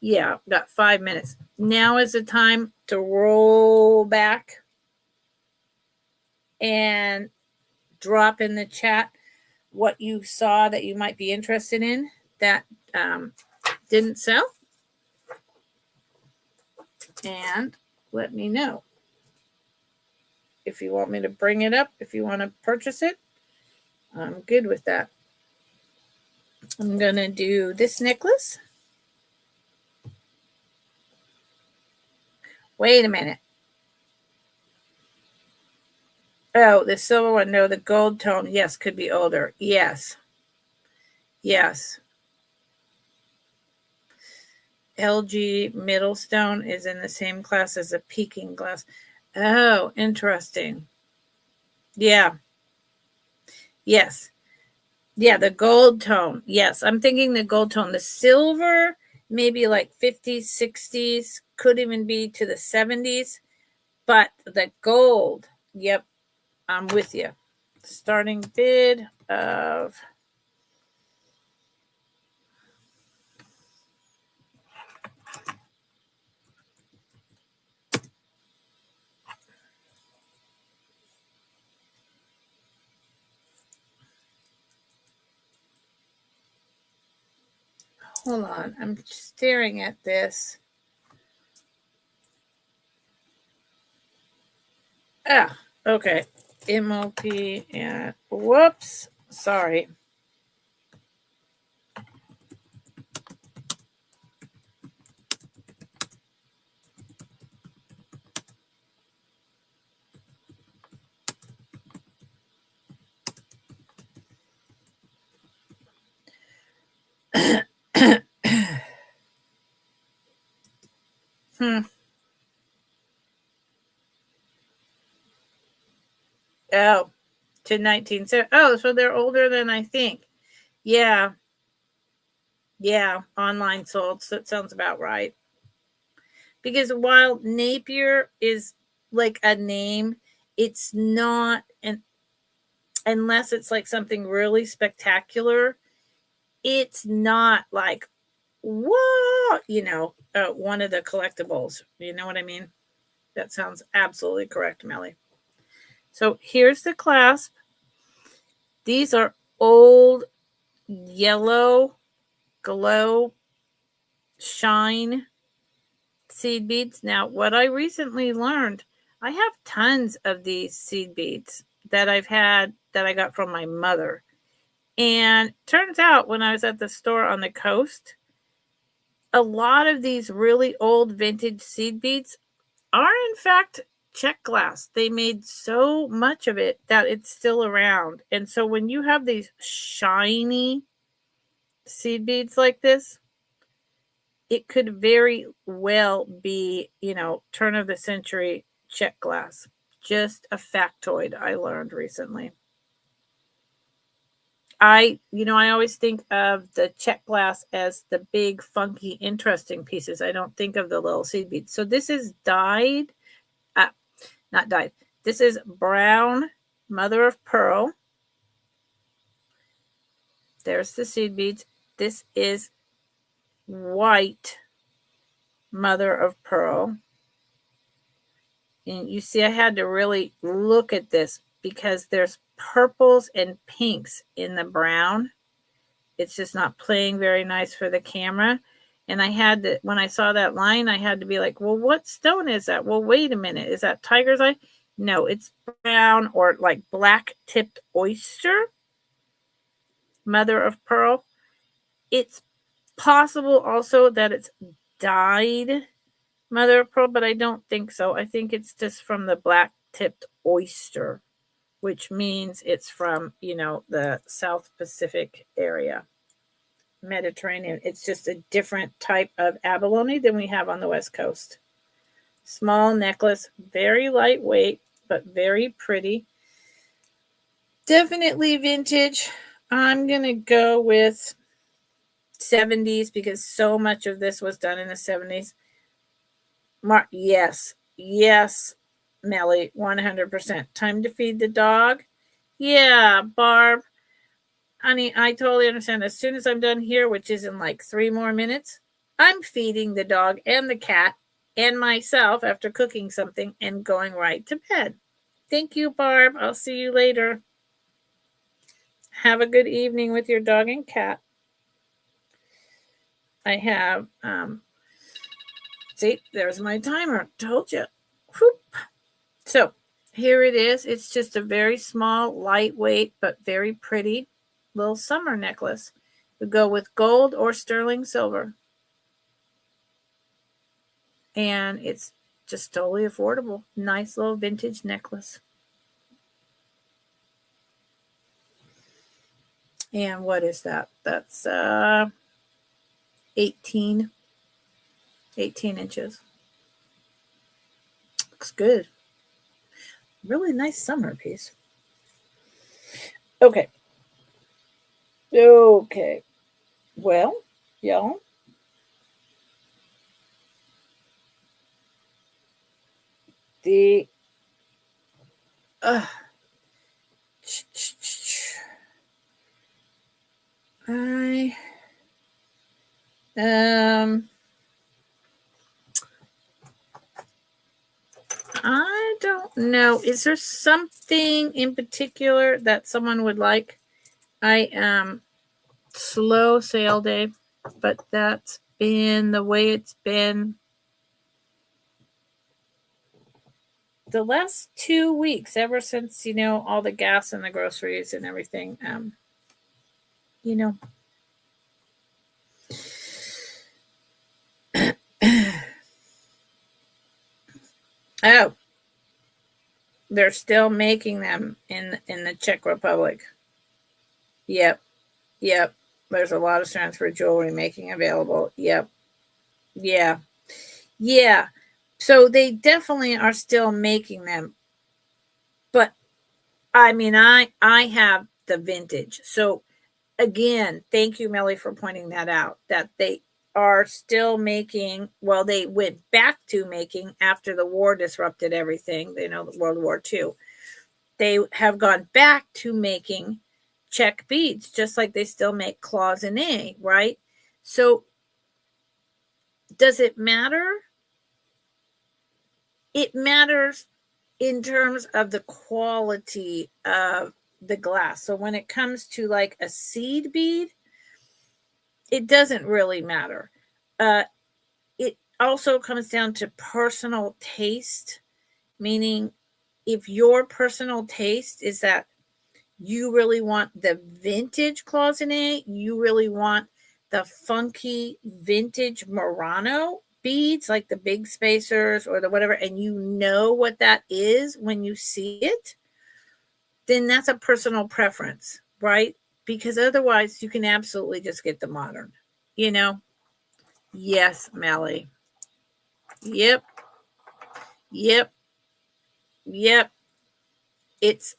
Yeah, got 5 minutes. Now is the time to roll back and drop in the chat what you saw that you might be interested in that didn't sell. And let me know if you want me to bring it up, if you want to purchase it. I'm good with that. I'm going to do this necklace. Wait a minute. Oh, the silver one. No, the gold tone. Yes, could be older. Yes. Yes. LG Middlestone is in the same class as a Peking glass. Oh, interesting. Yeah. Yes. Yeah, the gold tone. Yes, I'm thinking the gold tone. The silver, maybe like 50s, 60s, could even be to the 70s. But the gold, yep, I'm with you. Starting bid of... Hold on, I'm staring at this. Ah, okay. MOP and whoops, sorry. Oh, to 19. Oh, so they're older than I think. Yeah. Yeah, online sold. So that sounds about right. Because while Napier is like a name, it's not, and unless it's like something really spectacular, it's not like, whoa, one of the collectibles. You know what I mean? That sounds absolutely correct, Melly. So here's the clasp. These are old yellow glow shine seed beads. Now, what I recently learned, I have tons of these seed beads that I've had that I got from my mother. And turns out when I was at the store on the coast, a lot of these really old vintage seed beads are in fact check glass. They made so much of it that it's still around. And so when you have these shiny seed beads like this, it could very well be, turn of the century check glass. Just a factoid I learned recently. I always think of the check glass as the big, funky, interesting pieces. I don't think of the little seed beads. So this is dyed, not dyed. This is brown mother of pearl. There's the seed beads. This is white mother of pearl. And you see, I had to really look at this because there's purples and pinks in the brown. It's just not playing very nice for the camera. And I had to, when I saw that line, I had to be like, well, what stone is that? Well, wait a minute. Is that tiger's eye? No, it's brown or like black tipped oyster, mother of pearl. It's possible also that it's dyed mother of pearl, but I don't think so. I think it's just from the black tipped oyster, which means it's from, the South Pacific area, Mediterranean. It's just a different type of abalone than we have on the West Coast. Small necklace, very lightweight, but very pretty. Definitely vintage. I'm going to go with 70s because so much of this was done in the 70s. Yes, Melly, 100%. Time to feed the dog. Yeah, Barb. Honey, I totally understand. As soon as I'm done here, which is in like 3 more minutes, I'm feeding the dog and the cat and myself after cooking something and going right to bed. Thank you, Barb. I'll see you later. Have a good evening with your dog and cat. I have, see, there's my timer. Told you. Whoop. So here it is. It's just a very small, lightweight, but very pretty little summer necklace. We go with gold or sterling silver. And it's just totally affordable. Nice little vintage necklace. And what is that? That's 18 inches. Looks good. Really nice summer piece. Okay. Well, y'all. The I don't know. Is there something in particular that someone would like? I slow sale day, but that's been the way it's been the last 2 weeks, ever since, all the gas and the groceries and everything. Oh, they're still making them in the Czech Republic. Yep. There's a lot of strands for jewelry making available. Yep. Yeah. So they definitely are still making them. But I mean, I have the vintage. So again, thank you, Melly, for pointing that out, that they are still making, well, they went back to making after the war disrupted everything, World War II. They have gone back to making Czech beads, just like they still make cloisonné, right? So does it matter? It matters in terms of the quality of the glass. So when it comes to like a seed bead, it doesn't really matter. It also comes down to personal taste, meaning if your personal taste is that you really want the vintage cloisonné, you really want the funky vintage Murano beads, like the big spacers or the whatever, and you know what that is when you see it, then that's a personal preference, right? Because otherwise you can absolutely just get the modern, Yes, Melly. Yep.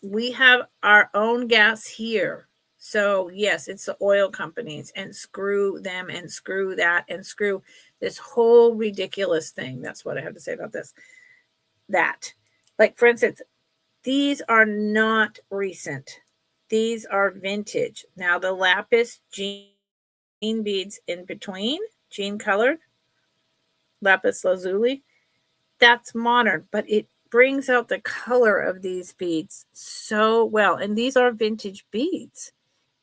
We have our own gas here. So yes, it's the oil companies, and screw them and screw that and screw this whole ridiculous thing. That's what I have to say about this. That, like, for instance, these are not recent. These are vintage. Now the lapis jean beads in between, jean colored, lapis lazuli, that's modern, but it brings out the color of these beads so well. And these are vintage beads.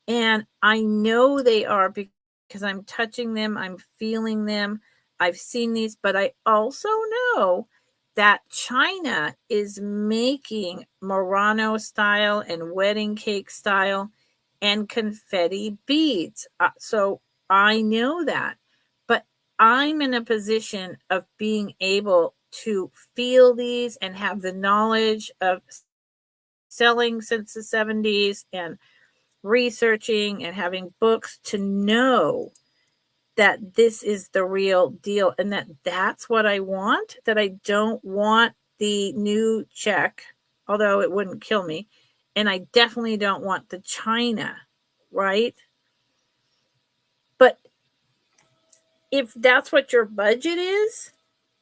And I know they are because I'm touching them, I'm feeling them. I've seen these, but I also know that China is making Murano style and wedding cake style and confetti beads. So I know that. But I'm in a position of being able to feel these and have the knowledge of selling since the 70s and researching and having books to know that this is the real deal and that's what I want, that I don't want the new Czech, although it wouldn't kill me, and I definitely don't want the China, right? But if that's what your budget is,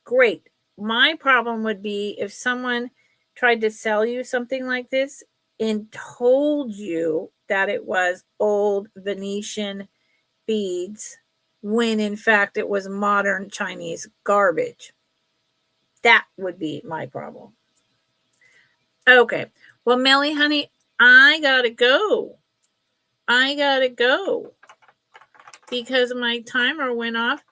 great. My problem would be if someone tried to sell you something like this and told you that it was old Venetian beads when in fact it was modern Chinese garbage. That would be my problem. Okay. Well, Melly, honey, I gotta go. Because my timer went off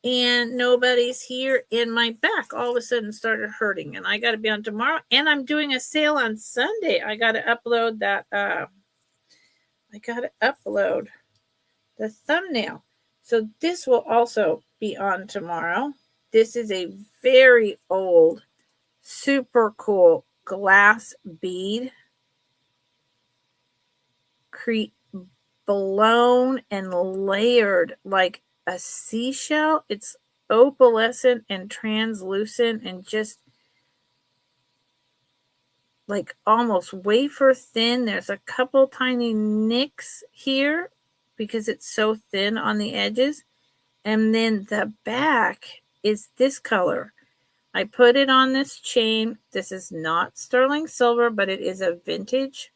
and nobody's here, and my back all of a sudden started hurting, and I got to be on tomorrow, and I'm doing a sale on Sunday. I got to upload that. I got to upload the thumbnail. So this will also be on tomorrow. This is a very old, super cool glass bead. Blown and layered like a seashell. It's opalescent and translucent and just like almost wafer thin. There's a couple tiny nicks here because it's so thin on the edges. And then the back is this color. I put it on this chain. This is not sterling silver, but it is a vintage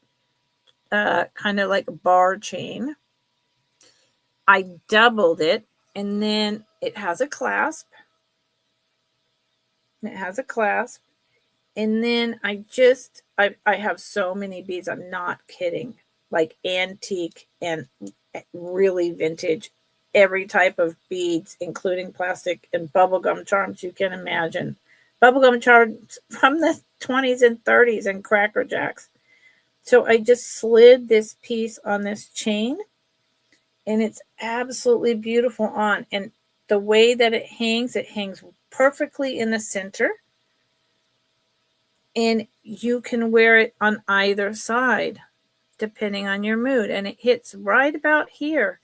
kind of like bar chain. I doubled it, and then it has a clasp. And then I have so many beads. I'm not kidding. Like antique and really vintage. Every type of beads, including plastic and bubblegum charms you can imagine. Bubblegum charms from the 20s and 30s and Cracker Jacks. So I just slid this piece on this chain, and it's absolutely beautiful on. And the way that it hangs perfectly in the center. And you can wear it on either side, depending on your mood. And it hits right about here.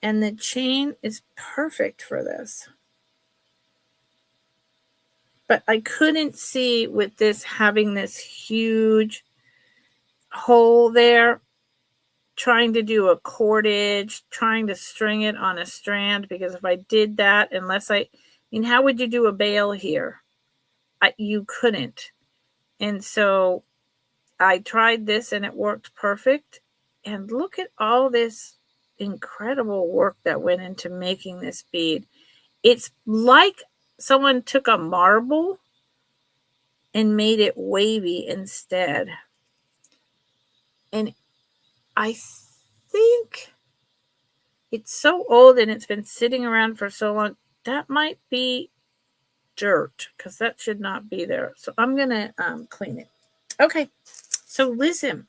And the chain is perfect for this. But I couldn't see with this having this huge hole there, trying to do a cordage, trying to string it on a strand, because if I did that, how would you do a bail here? You couldn't. And so I tried this and it worked perfect. And look at all this incredible work that went into making this bead. It's like someone took a marble and made it wavy instead. And I think it's so old and it's been sitting around for so long. That might be dirt, because that should not be there. So I'm going to clean it. Okay. So listen,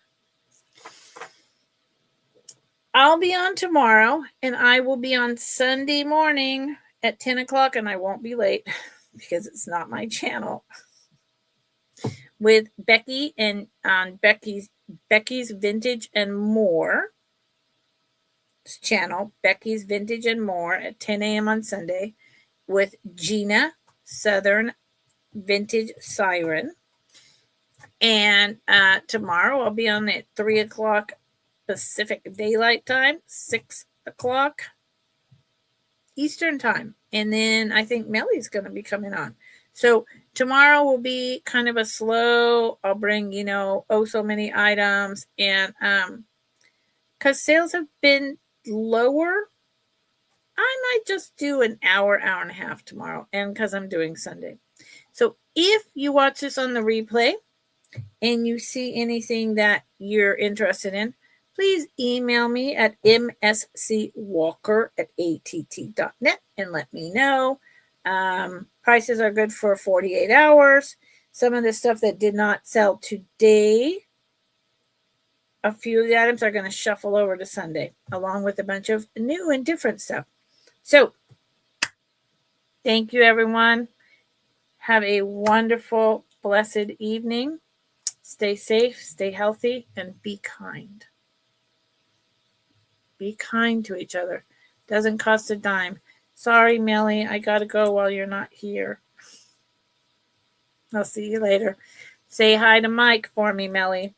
I'll be on tomorrow, and I will be on Sunday morning at 10 o'clock, and I won't be late because it's not my channel, with Becky and on Becky's Vintage and More channel, Becky's Vintage and More, at 10 a.m. on Sunday, with Gina, Southern Vintage Siren. And tomorrow I'll be on at 3 o'clock Pacific Daylight Time, 6 o'clock Eastern Time. And then I think Melly's going to be coming on. So tomorrow will be kind of a slow. I'll bring, so many items. And because sales have been lower, I might just do an hour and a half tomorrow. And because I'm doing Sunday. So if you watch this on the replay and you see anything that you're interested in, please email me at mscwalker@att.net and let me know. Prices are good for 48 hours. Some of the stuff that did not sell today, a few of the items are going to shuffle over to Sunday, along with a bunch of new and different stuff. So, thank you, everyone. Have a wonderful, blessed evening. Stay safe, stay healthy, and be kind. Be kind to each other. Doesn't cost a dime. Sorry, Melly, I got to go while you're not here. I'll see you later. Say hi to Mike for me, Melly.